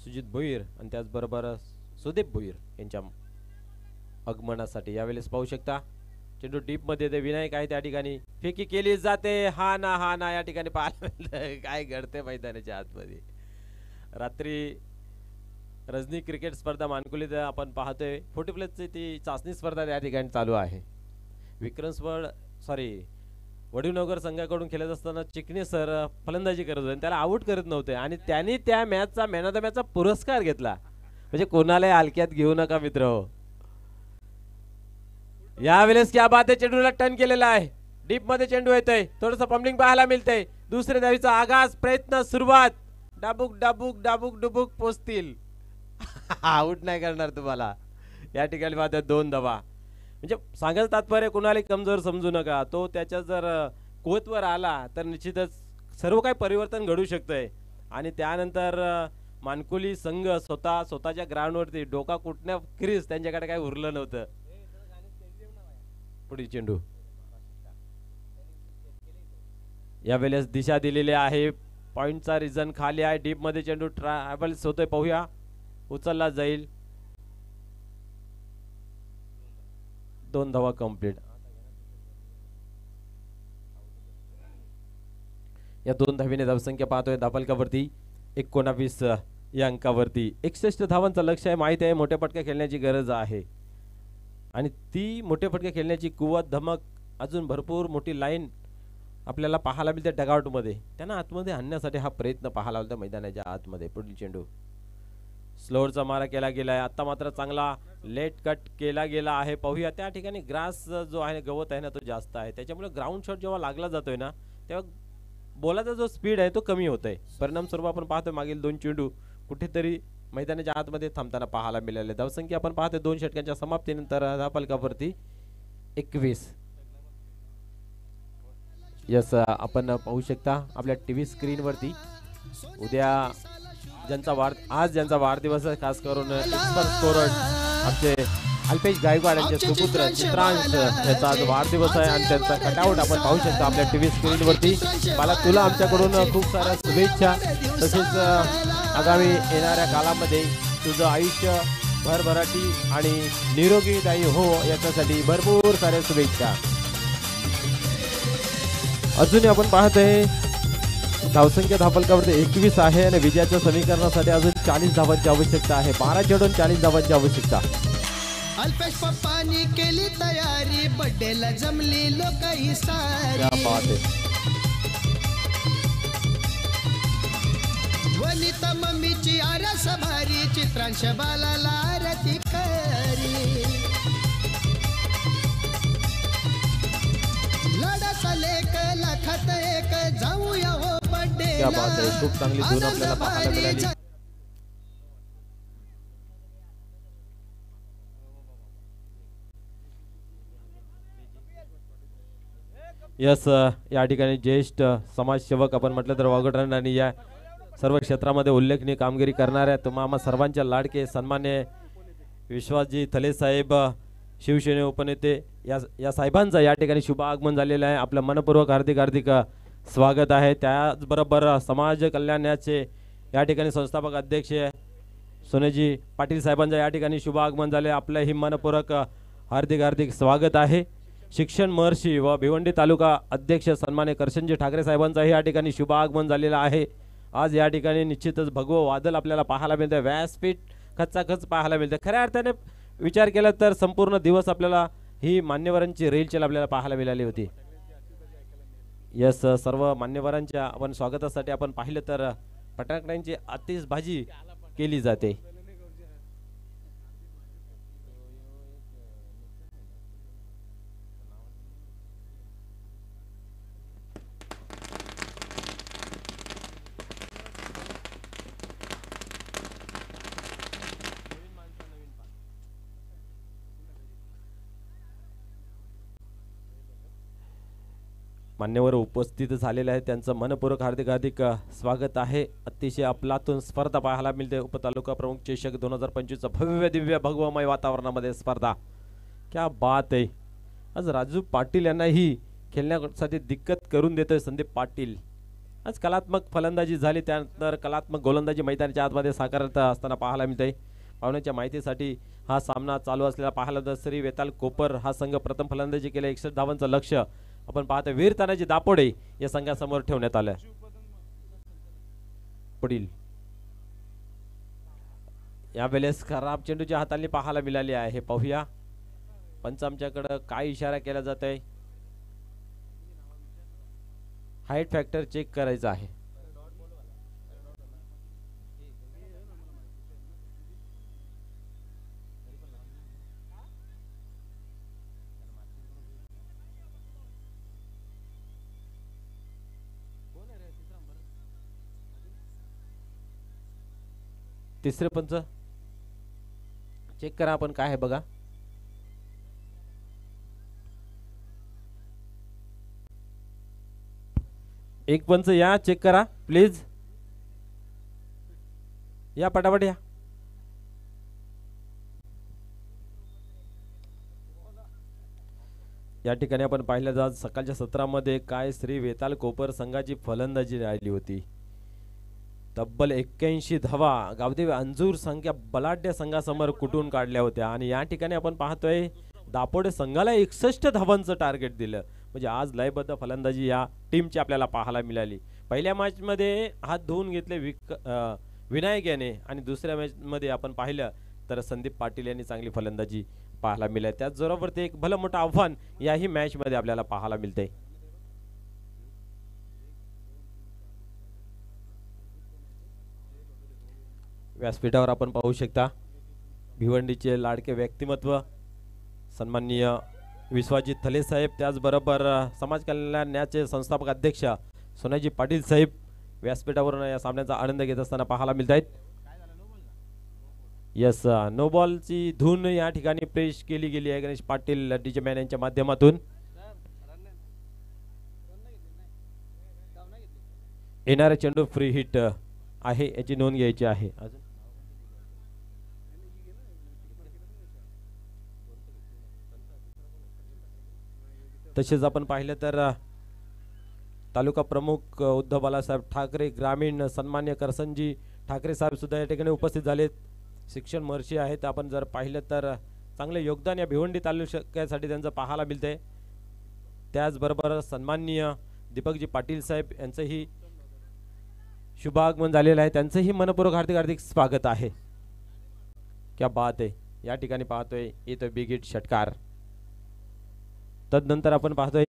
सुजित भोईर आणि त्याचबरोबर सुदीप भोईर यांच्या आगमनासाठी यावेळेस पाहू शकता चेंडू डीप मध्ये ते विनायक आहे त्या ठिकाणी फेकी केली जाते. हा ना या ठिकाणी पाहायला काय घडते मैदानाच्या आतमध्ये. रात्री रजनी क्रिकेट स्पर्धा मानकुलीत आपण पाहतोय 40 प्लसची ती चाचणी स्पर्धा त्या ठिकाणी चालू आहे. वडीवनगर संघाकडून खेळत असताना चिकणे सर फलंदाजी करत होते त्याला आउट करत नव्हते आणि त्यांनी त्या मॅचचा मॅन ऑफ द मॅचचा पुरस्कार घेतला. म्हणजे कोणालाही हलक्यात घेऊ नका मित्र हो. यावेळेस क्या बात आहे. चेंडूला टर्न केलेला आहे. डीप मध्ये चेंडू येतोय. थोडंसं पंबलिंग पाहायला मिळतंय. दुसऱ्या धावीचा आगाज प्रयत्न सुरुवात. डाबुक डाबुक डाबुक डुबुक पोचतील. आउट नाही करणार तुम्हाला या ठिकाणी. मात्र 2 धावा. म्हणजे सांगायचं तात्पर्य कुणाला कमजोर समजू नका. तो त्याच्या जर कोतवर आला तर निश्चितच सर्व काही परिवर्तन घडू शकतंय. आणि त्यानंतर मानकुली संघ स्वतःच्या ग्राउंडवरती डोका कुटण्या क्रीज त्यांच्याकडे काही उरलं नव्हतं. पुढील चेंडू यावेळेस दिशा दिलेली आहे. पॉइंटचा रिझन खाली आहे. डीप मध्ये चेंडू ट्रॅव्हल्स होतोय. पाहूया उचलला जाईल. 2 धावा कंप्लीट. या 2 धावीने धावसंख्या पाहतोय धावफलकावरती 19 या अंकावरती. 61 धावांचं लक्ष आहे. माहिती आहे मोठ्या फटक्या खेळण्याची गरज आहे आणि ती मोठ्या फटक्या खेळण्याची कुवत धमक अजून भरपूर मोठी लाईन आपल्याला पाहायला मिळते डगआउट मध्ये. त्यांना आतमध्ये आणण्यासाठी हा प्रयत्न पाहायला मिळतो मैदानाच्या आतमध्ये. पुढील चेंडू स्लोअरचा मारा केला गेला आहे. आता मात्र चांगला लेट कट केला गेला आहे. पाहूया त्या ठिकाणी ग्रास जो आहे गवत आहे ना तो जास्त आहे. त्याच्यामुळे ग्राउंड शॉट जेव्हा लागला जातोय ना तेव्हा बॉलाचा जो स्पीड आहे तो कमी होतोय. परिणाम स्वरूप आपण पाहतोय मागील 2 चेंडू कुठेतरी मैदानाच्या आतमध्ये थांबताना पाहायला मिळाले. धावसंख्या आपण पाहतोय 2 षटकांच्या समाप्तीनंतर धावफलकावरती 21. यस, आपण पाहू शकता आपल्या टीव्ही स्क्रीन वरती उद्या आज ज्यांचा वाढदिवस आहे खास करून एक्सपर्ट स्कोरर आमचे अल्पेश गायकवाड यांचे सुपुत्र चित्रांश याचा आज वाढदिवस आहे आणि त्यांचा कटआउट आपण पाहू शकता आपल्या टीव्ही स्क्रीन वरती. मला तुला आमच्याकडून खूप साऱ्या शुभेच्छा. तसेच आगामी येणाऱ्या काळामध्ये तुझं आयुष्य भरभराटी आणि निरोगीदायी हो याच्यासाठी भरपूर साऱ्या शुभेच्छा. अजूनही आपण पाहतोय धावसंख्या धावफलकावरती 21 आहे आणि विजयाच्या समीकरणासाठी अजून 40 धावांची आवश्यकता आहे. 12 चेंडून 40 धावांची आवश्यकता. अल्पेश पप्पानी केली तयारी बड्डेला जमली लोक ही सारी. वनिता मम्मीची आरस भारी चित्रांश बालाला आरती करी. लढाचा लेक लाखात एक जाऊया हो बड्डे. क्या बात आहे. खूप चांगली धून आपल्याला पाहायला मिळाली. यस, या ठिकाणी ज्येष्ठ समाजसेवक आपण म्हटलं तर वागोटरांना आणि या सर्व क्षेत्रामध्ये उल्लेखनीय कामगिरी करणाऱ्या तुम्हा सर्वांच्या लाडके सन्मान्य विश्वासजी थले साहेब शिवसेने उपनेते या साहेबांचा या ठिकाणी शुभ आगमन झालेलं आहे. आपलं मनपूर्वक हार्दिक स्वागत आहे. त्याचबरोबर समाज कल्याणाचे या ठिकाणी संस्थापक अध्यक्ष सोनेजी पाटील साहेबांचा या ठिकाणी शुभ आगमन झाले. आपलं ही मनपूर्वक हार्दिक स्वागत आहे. शिक्षण महर्षी व भिवंडी तालुका अध्यक्ष सन्मान्य करशनजी ठाकरे साहेबांचाही या ठिकाणी शुभ आगमन झालेलं आहे। आज या ठिकाणी निश्चितच भगवं वादळ आपल्याला पाहायला मिळतं, व्यासपीठ खचाखच पाहायला मिळतं। खऱ्या अर्थाने विचार केला तर संपूर्ण दिवस आपल्याला ही मान्यवरांची रेलचेल आपल्याला पाहायला मिळाली होती। यस, सर्व मान्यवरांच्या आपण स्वागतासाठी आपण पाहिलं तर फटाकड्यांची आतिषबाजी केली जाते। मान्यवर उपस्थित झालेले आहेत, त्यांचं मनपूर्वक हार्दिक हार्दिक स्वागत आहे। अतिशय अफलातून स्पर्धा पाहायला मिळते। उपतालुका प्रमुख चषक 2025 भव्य दिव्य भगवमय वातावरणामध्ये स्पर्धा, क्या बात आहे। आज राजू पाटील यांनाही खेळण्यासाठी दिक्कत करून देतोय संदीप पाटील। आज कलात्मक फलंदाजी झाली, त्यानंतर कलात्मक गोलंदाजी मैदानाच्या आतमध्ये साकारत असताना पाहायला मिळते। पाहुण्याच्या माहितीसाठी हा सामना चालू असलेला पाहायला मिळतो। श्री वेताल कोपर हा संघ प्रथम फलंदाजी केले, 61 धावांचं लक्ष्य आपण पाहतो। वीर तानाजी दापोडे या संघासमोर ठेवण्यात आलं। पुढील यावेळेस खराब चेंडूची हाताळणी पाहायला मिळाली आहे, पाहूया पंच आमच्याकडे काय इशारा केला जात आहे। हाईट फॅक्टर चेक करायचा आहे। तिसरे पंच चेक करा आपण काय आहे बघा। एक पंच या, चेक करा प्लीज, या पटापट या। या ठिकाणी आपण पाहिलं जात सकाळच्या सत्रामध्ये काय श्री वेताल कोपर संघाची फलंदाजी राहिली होती। तब्बल 81 धावा गावदेवी अंजूर संख्या बलाढ्य संघासमोर कुटून काढल्या होत्या आणि या ठिकाणी आपण पाहतोय दापोडे संघाला 61 धावांचं टार्गेट दिलं। म्हणजे आज लयबद्ध फलंदाजी या टीमची आपल्याला पाहायला मिळाली। पहिल्या मॅच मध्ये हात धुवून घेतले विनायक याने आणि दुसऱ्या मॅच मध्ये आपण पाहिलं तर संदीप पाटील यांनी चांगली फलंदाजी पाहायला मिळाली। त्याच जोरावरती एक भलं मोठं आव्हान याही मॅच मध्ये आपल्याला पाहायला मिळते। व्यासपीठावर आपण पाहू शकता भिवंडीचे लाडके व्यक्तिमत्व सन्माननीय विश्वाजी थले साहेब, त्याचबरोबर समाज कल्याणाचे संस्थापक अध्यक्ष सोनाजी पाटील साहेब व्यासपीठावरून या सामन्याचा आनंद घेत असताना पाहायला मिळत आहेत। यस, नो बॉलची धून या ठिकाणी प्रेस केली गेली आहे गणेश पाटील डीजे मॅन यांच्या माध्यमातून। येणारे चेंडू फ्री हिट आहे याची नोंद घ्यायची आहे। अजून तसेच आपण पाहिलं तर तालुका प्रमुख उद्धव बाळासाहेब ठाकरे ग्रामीण सन्मान्य करसनजी ठाकरे साहेब सुद्धा या ठिकाणी उपस्थित झालेत। शिक्षण महर्षी आहेत, आपण जर पाहिलं तर चांगले योगदान या भिवंडी तालुक्यासाठी त्यांचं पाहायला मिळते। त्याचबरोबर सन्माननीय दीपकजी पाटील साहेब यांचंही शुभागमन झालेलं आहे, त्यांचंही मनपूर्वक हार्दिक हार्दिक स्वागत आहे। क्या बात आहे। या ठिकाणी पाहतोय येतोय बिग हिट षटकार। तदनंतर आपण पाहतोय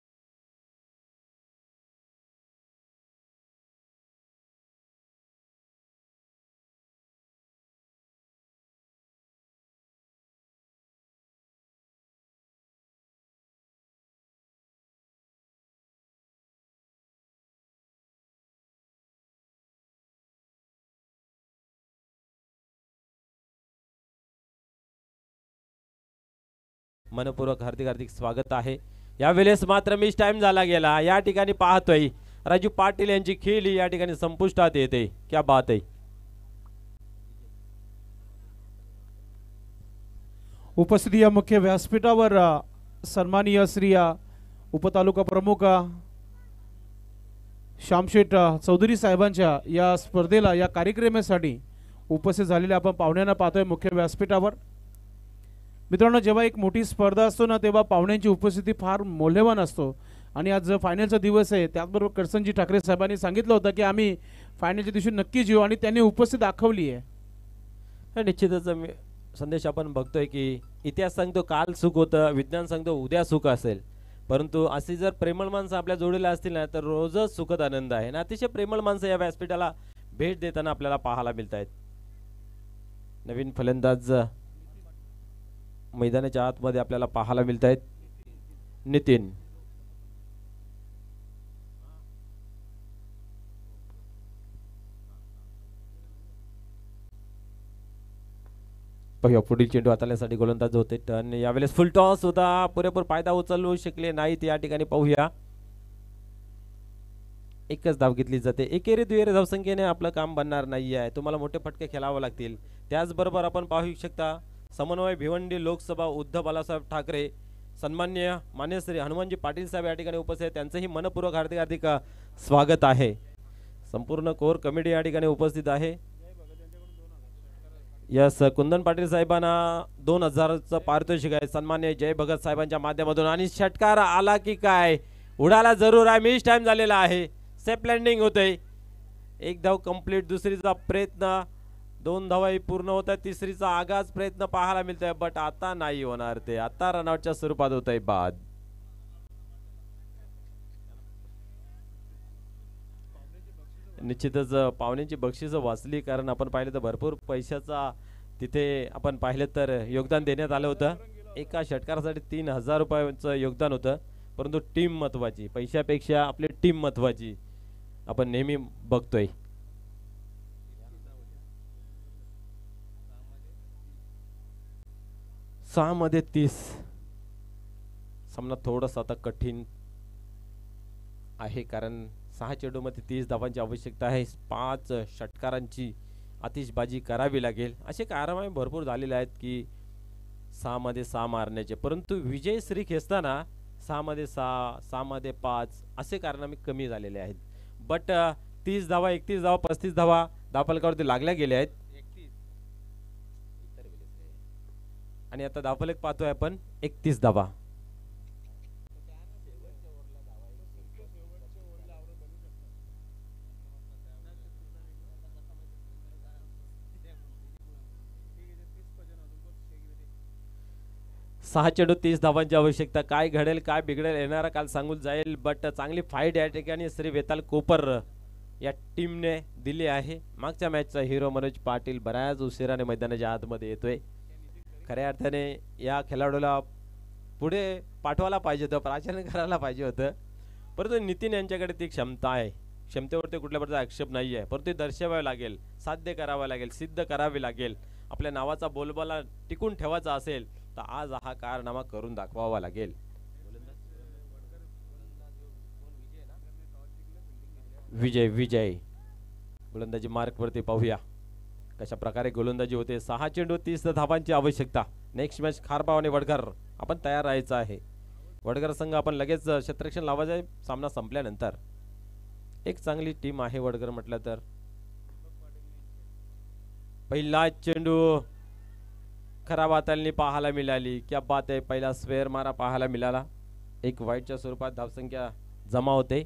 मनपूर्वक हार्दिक हार्दिक स्वागत आहे। यावेळेस मात्र मिस टाइम झाला गेला। या ठिकाणी पाहतोय राजू पाटील यांची खेळ या ठिकाणी संपुष्टात येते। क्या बात आहे। उपस्थित या मुख्य व्यासपीठावर सन्माननीय श्री उपतालुका प्रमुख श्यामशेठ चौधरी साहेबांच्या या स्पर्धेला या कार्यक्रमासाठी उपस्थित झालेल्या आपण पाहुण्यांना पाहतोय मुख्य व्यासपीठावर। मित्रांनो, जेव्हा एक मोठी स्पर्धा असतो ना, तेव्हा पाहुण्यांची उपस्थिती फार मौल्यवान असतो. आणि आज फायनलचा दिवस आहे, त्याचबरोबर करसनजी ठाकरे साहेबांनी सांगितलं होतं की आम्ही फायनलच्या दिवशी नक्कीच येऊ, आणि त्यांनी उपस्थिती दाखवली आहे. निश्चितच संदेश आपण बघतोय की इतिहास सांगतो काल सुख होतं, विज्ञान सांगतो उद्या सुख असेल, परंतु अशी जर प्रेमळ माणसं आपल्या जोडीला असतील ना तर रोजच सुखद आनंद आहे ना. अतिशय प्रेमळ माणसं या व्यासपीठाला भेट देताना आपल्याला पाहायला मिळत आहेत. नवीन फलंदाज मैदानाच्या आतमध्ये आपल्याला पाहायला मिळत आहेत. नितीन पाहूया पुढील चेंडू हाताळण्यासाठी गोलंदाज होते. टर्न यावेळेस फुल टॉस होता, पुरेपूर फायदा उचलू शकले नाहीत या ठिकाणी. पाहूया एकच धाव घेतली जाते. एकेरी दुहेरी धावसंख्येने आपलं काम बनणार नाही आहे, तुम्हाला मोठे फटके खेळावे लागतील. त्याचबरोबर आपण पाहू शकता समन्वय भिवंडी लोकसभा उद्धव बाळासाहेब ठाकरे सन्माननीय मान्य श्री हनुमानजी पाटील साहेब या ठिकाणी उपस्थित आहेत. त्यांचंही मनपूर्वक हार्दिक हार्दिक स्वागत आहे. संपूर्ण कोर कमिटी या ठिकाणी उपस्थित आहे. यस, कुंदन पाटील साहेबांना 2000चं पारितोषिक आहे सन्मान्य जय भगत साहेबांच्या माध्यमातून. आणि षटकार आला की काय, उडाला जरूर आहे. मिस टाइम झालेला आहे, सेफ लँडिंग होते. एक धाव कंप्लीट, दुसरीचा प्रयत्न, 2 धावाही पूर्ण होत आहे, तिसरीचा आगाज प्रयत्न पाहायला मिळतोय, बट आता नाही होणार ते. आता रनआउटच्या स्वरूपात होत आहे बाद. निश्चितच पाहुण्यांची बक्षीस वाचली, कारण आपण पाहिलं तर भरपूर पैशाचा तिथे आपण पाहिलं तर योगदान देण्यात आलं होतं. एका षटकारासाठी 3000 रुपयाचं योगदान होतं, परंतु टीम महत्वाची, पैशापेक्षा आपली टीम महत्वाची आपण नेहमी बघतोय. सहा मध्ये 30 सामना थोडासा आता कठीण आहे, कारण 6 चेंडूमध्ये 30 धावांची आवश्यकता आहे. 5 षटकारांची आतिषबाजी करावी लागेल. असे कारवाई भरपूर झालेले आहेत की 6 मध्ये 6 मारण्याचे, परंतु विजय श्री खेचताना 6 मध्ये 6, 6 मध्ये 5 असे कारनामे कमी झालेले आहेत. बट 30 धावा, 31 धावा, 35 धावा धावफलकावरती लागल्या गेल्या आहेत. आणि आता धावफलक पाहतोय आपण 31 धावा. सहा चेंडू 30 धावांची आवश्यकता. काय घडेल काय बिघडेल येणारा काल सांगून जाईल, बट चांगली फाईट या ठिकाणी श्री वेताल कोपर या टीमने दिली आहे. मागच्या मॅचचा हिरो मनोज पाटील बऱ्याच उशिराने मैदानाच्या आतमध्ये येतोय. खऱ्या अर्थाने या खेळाडूला पुढे पाठवायला पाहिजे होतं, प्राचार्य करायला पाहिजे होतं, परंतु नितीन यांच्याकडे ती क्षमता आहे. क्षमतेवरती कुठल्या प्रकारचा आक्षेप नाही आहे, परंतु दर्शवावे लागेल, साध्य करावं लागेल, सिद्ध करावे लागेल. आपल्या नावाचा बोलबाला टिकून ठेवायचा असेल तर आज हा कारनामा करून दाखवावा लागेल. विजय गोलंदाजी मार्क वरती पाहूया कशा प्रकारे गोलंदाजी होते. 6 चेंडू 30 धावांची आवश्यकता. नेक्स्ट मॅच खारबाव आणि वडघर आपण तयार राहायचं आहे. वडघर संघ आपण लगेच क्षेत्ररक्षण लावायचं आहे सामना संपल्यानंतर. एक चांगली टीम आहे वडघर म्हटलं तर. पहिला चेंडू खराब हाताळणी पाहायला मिळाली. क्या बात आहे, पहिला स्क्वेअर मारा पाहायला मिळाला. एक वाईटच्या स्वरूपात धावसंख्या जमा होते.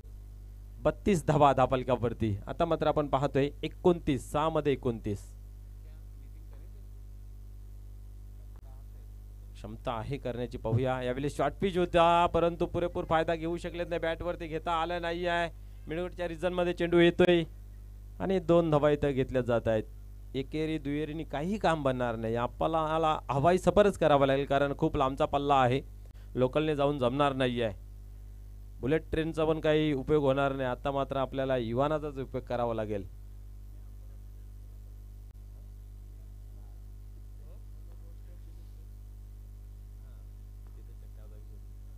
32 धावा धावफलकावरती. आता मात्र आपण पाहतोय 29, 6 मध्ये 29. क्षमता आहे करण्याची पाहूया. यावेळी शॉर्ट पिच होता, परंतु पुरेपूर फायदा घेऊ शकले नाही, बॅटवरती घेता आला नाही आहे. मिडवटच्या रिजन मध्ये चेंडू येतोय आणि 2 धावा इथं घेतल्या जात आहेत. एकेरी दुहेरीनी काही काम बनणार नाही. आपल्याला हवाई सफरच करावा लागेल, कारण खूप लांबचा पल्ला आहे, लोकलने जाऊन जमणार नाही आहे. बुलेट ट्रेनचा पण काही उपयोग होणार नाही. आता मात्र आपल्याला युवानाचाच उपयोग करावा लागेल.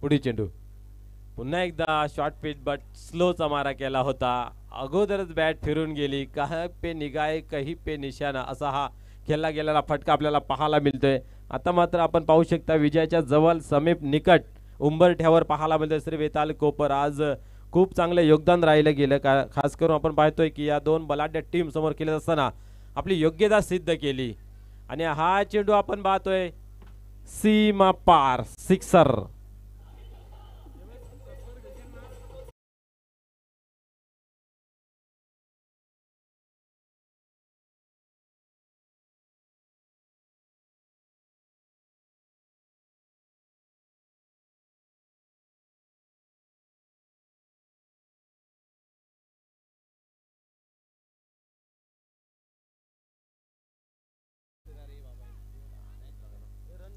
पुढे चेंडू पुन्हा एकदा शॉर्ट पिच, बट स्लोचा मारा केला होता. अगोदरच बॅट फिरून गेली. कहीं पे निगाहे कहीं पे निशाणा असा हा खेळला गेलेला फटका आपल्याला पाहायला मिळतोय. आता मात्र आपण पाहू शकता विजयाच्या जवळ समीप निकट उंबरठ्यावर पाहायला मिळतोय श्री वेताल कोपर. आज खूप चांगले योगदान राहिलं गेलं, खास करून आपण पाहतोय की या 2 बलाढ्य टीम समोर खेळत असताना आपली योग्यता सिद्ध केली. आणि हा चेंडू आपण पाहतोय सीमा पार सिक्सर.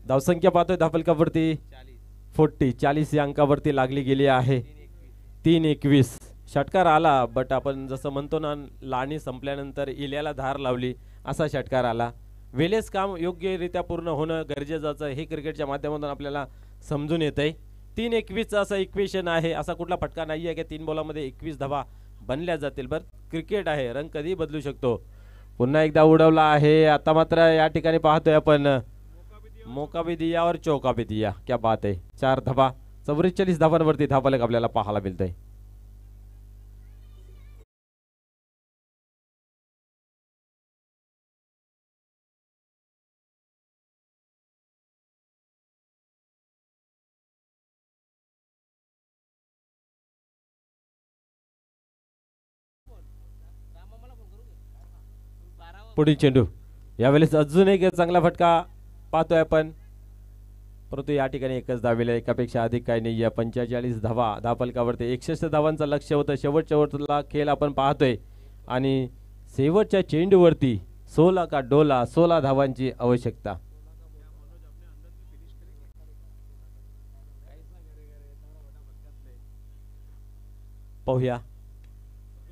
धावसंख्या पाहतोय धापलकावरती 40 या अंकावरती लागली गेली आहे. 3:21 षटकार आला, बट आपण जसं म्हणतो ना, लाणी संपल्यानंतर इल्याला धार लावली असा षटकार आला. वेळेस काम योग्यरित्या पूर्ण होणं गरजेचं हे क्रिकेटच्या माध्यमातून आपल्याला समजून येतंय. 3:21 असं इक्वेशन आहे. असा कुठला फटका नाही आहे की 3 बॉलामध्ये 21 धावा बनल्या जातील. बरं, क्रिकेट आहे, रंग कधी बदलू शकतो. पुन्हा एकदा उडवला आहे. आता मात्र या ठिकाणी पाहतोय आपण मौका भी दिया और चौका भी दिया. क्या बात आहे. 4 धावा 44 धावांवरती धावफलक आपल्याला पाहायला मिळतंय. पुढील चेंडू यावेळेस अजून एक चांगला फटका पाहतोय आपण, परंतु या ठिकाणी एकच धावेला, एकापेक्षा अधिक काही नाही. 45 धावा धावफलकावरती 61 धावांचं लक्ष होतं. शेवटचा खेळ आपण पाहतोय आणि शेवटच्या चेंडूवरती 16 का डोला 16 धावांची आवश्यकता. पाहूया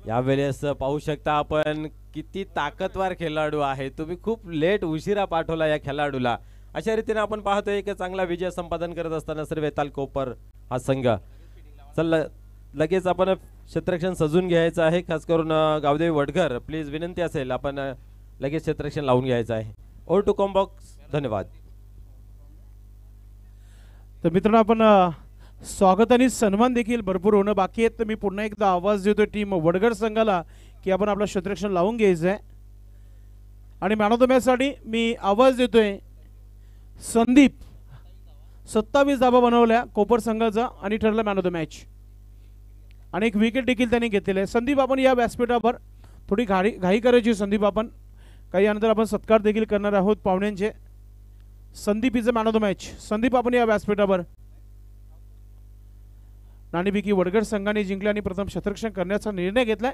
यावेळेस पाहू शकता आपण किती ताकदवार खेळाडू आहे. तुम्ही खूप लेट उशिरा पाठवला या खेळाडूला. अशा रीतीने आपण पाहतोय एक चांगला विजय संपादन करत असताना सर्व वेताल कोपर हा संघ. चल लगेच आपण क्षेत्ररक्षण सजून घ्यायचं आहे. खास करून गावदेवी वडघर प्लीज विनंती असेल, आपण लगेच क्षेत्ररक्षण लावून घ्यायचं आहे. Over to combox. धन्यवाद. तर मित्रांनो, आपण स्वागत आणि सन्मान देखील भरपूर होणं बाकी आहेत. तर मी पुन्हा एकदा आवाज देतोय टीम वडघर संघाला की आपण आपलं क्षेत्ररक्षण लावून घ्यायचं आहे. आणि मॅन ऑफ द मॅच साठी मी आवाज देतोय संदीप. 27 धावा बनवल्या कोपर संघाचा आणि ठरलं मॅन ऑफ द मॅच. आणि एक विकेट देखील त्यांनी घेतलेलं आहे. संदीप, आपण या व्यासपीठावर थोडी घाई करायची. संदीप, आपण काही यानंतर आपण सत्कार देखील करणार आहोत पाहुण्यांचे. Sandeep is a man of the match. Sandeep, आपण या व्यासपीठावर. नाणेफेकी वडघर संघाने जिंकले आणि प्रथम क्षेत्ररक्षण करण्याचा निर्णय घेतलाय.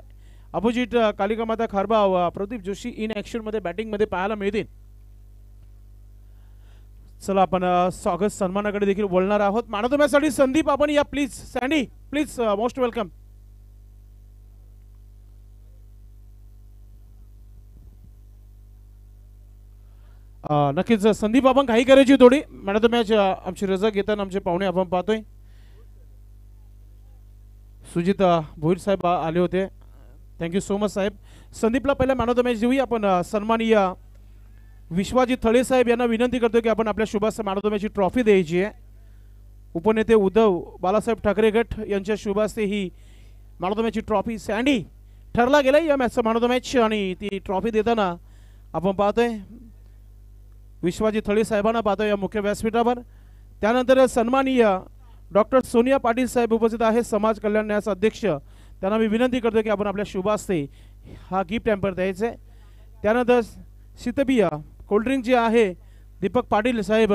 अपोजिट कालिका माता खारबा प्रदीप जोशी इन ऍक्शन मध्ये बॅटिंग मध्ये पाहायला मिळतील. चला, आपण स्वागत सन्मानाकडे देखील बोलणार आहोत. मॅन ऑफ द मॅच साठी संदीप, आपण या please. Sandy please, most welcome. नक्कीच संदीप, आपण काही करायची थोडी. मॅन ऑफ द मॅच आमची रजा घेताना आमचे पाहुणे आपण पाहतोय. सुजित भोईर साहेब आले होते. थँक्यू सो मच साहेब. संदीपला पहिला मॅन ऑफ द मॅच देऊया आपण. सन्माननीय विश्वाजी थळे साहेब यांना विनंती करतो की आपण आपल्या शुभास्ते मॅन ऑफ द मॅचची ट्रॉफी द्यायची आहे. उपनेते उद्धव बालासाहेब ठाकरे गट यांच्या शुभास्ते ही मॅन ऑफ द मॅचची ट्रॉफी सँडी ठरला गेला या मॅचचा मॅन ऑफ द मॅच. आणि ती ट्रॉफी देताना आपण पाहतोय विश्वाजी थळे साहेबांना पाहतोय या मुख्य व्यासपीठावर. त्यानंतर सन्माननीय डॉक्टर सोनिया पाटील साहेब उपस्थित आहे, समाज कल्याण न्यास अध्यक्ष. त्यांना मी विनंती करतो की आपण आपल्या शुभास्ते हा गिफ्ट हॅम्पर द्यायचा आहे. त्यानंतर शीतबिया कोल्ड्रिंक जे आहे दीपक पाटील साहेब.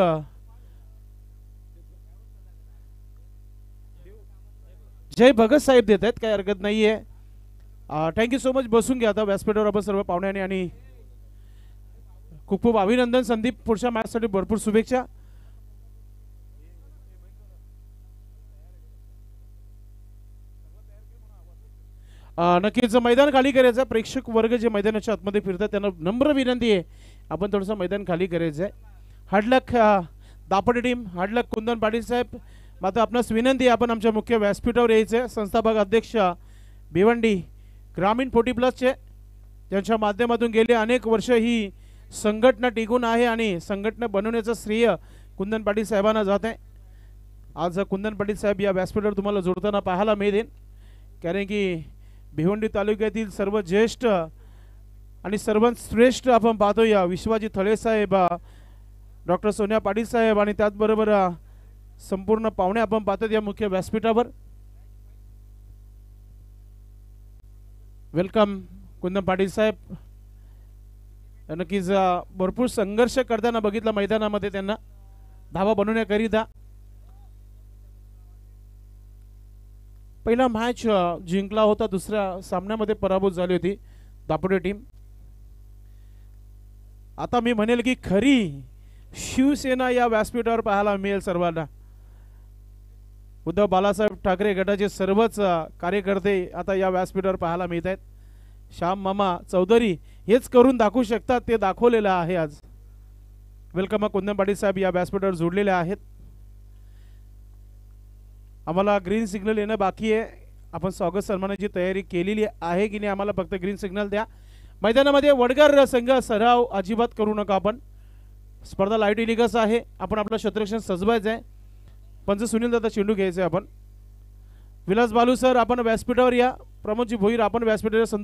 जय भगत साहेब देत आहेत, काही हरकत नाही आहे. Thank you so much. बसून घ्या आता व्यासपीठावर आपण सर्व पाहुण्याने. आणि खूप खूप अभिनंदन संदीप. पुढच्या मॅचसाठी भरपूर शुभेच्छा. नक्कीच मैदान खाली करायचं. प्रेक्षक वर्ग जे मैदानाच्या आतमध्ये फिरतात त्यांना नम्र विनंती आहे आपण थोडंसं मैदान खाली करायचं आहे. हार्डलक दापटे टीम, हार्डलक कुंदन पाटील साहेब. मात्र आपणास विनंती आहे आपण आमच्या मुख्य व्यासपीठावर यायचं आहे. संस्थापक अध्यक्ष भिवंडी ग्रामीण 40+चे, त्यांच्या माध्यमातून गेले अनेक वर्ष ही संघटना टिकून आहे आणि संघटना बनवण्याचं श्रेय कुंदन पाटील साहेबांना जात आहे. आज कुंदन पाटील साहेब या व्यासपीठावर तुम्हाला जोडताना पाहायला मिळेल. कारण की भिवंडी तालुक्यातील सर्व ज्येष्ठ आणि सर्वात श्रेष्ठ आपण पाहतो या विश्वाजी थळे साहेब डॉक्टर सोनिया पाटील साहेब आणि त्याचबरोबर संपूर्ण पाहुणे आपण पाहतो या मुख्य व्यासपीठावर. वेलकम कुंदन पाटील साहेब. नक्कीच भरपूर संघर्ष करताना बघितला मैदानामध्ये त्यांना धावा बनवण्याकरिता. पहिला मॅच जिंकला होता, दुसऱ्या सामन्यामध्ये पराभूत झाली होती दापोडे टीम. आता मी म्हणेल की खरी शिवसेना या व्यासपीठावर पाहायला मिळेल सर्वांना. उद्धव बाळासाहेब ठाकरे गटाचे सर्वच कार्यकर्ते आता या व्यासपीठावर पाहायला मिळत आहेत. श्याम मामा चौधरी हेच करून दाखवू शकतात, ते दाखवलेलं आहे आज. वेलकम कुंदन पाटील साहेब या व्यासपीठावर जोडलेले आहेत. आम्हाला ग्रीन सिग्नल येणं बाकी आहे. आपण स्वागत सन्मानाची तयारी केलेली आहे की नाही आम्हाला फक्त ग्रीन सिग्नल द्या. मैदानामध्ये वडगार संघ सराव अजिबात करू नका. आपण स्पर्धा लाईट इलिगस आहे. आपण आपलं क्षेत्ररक्षण सजवायचं आहे. पंच सुनील दादा चेंडू घ्यायचे आपण. विलास बालू सर आपण व्यासपीठावर या. प्रमोदजी भोईर आपण व्यासपीठावर. संतोष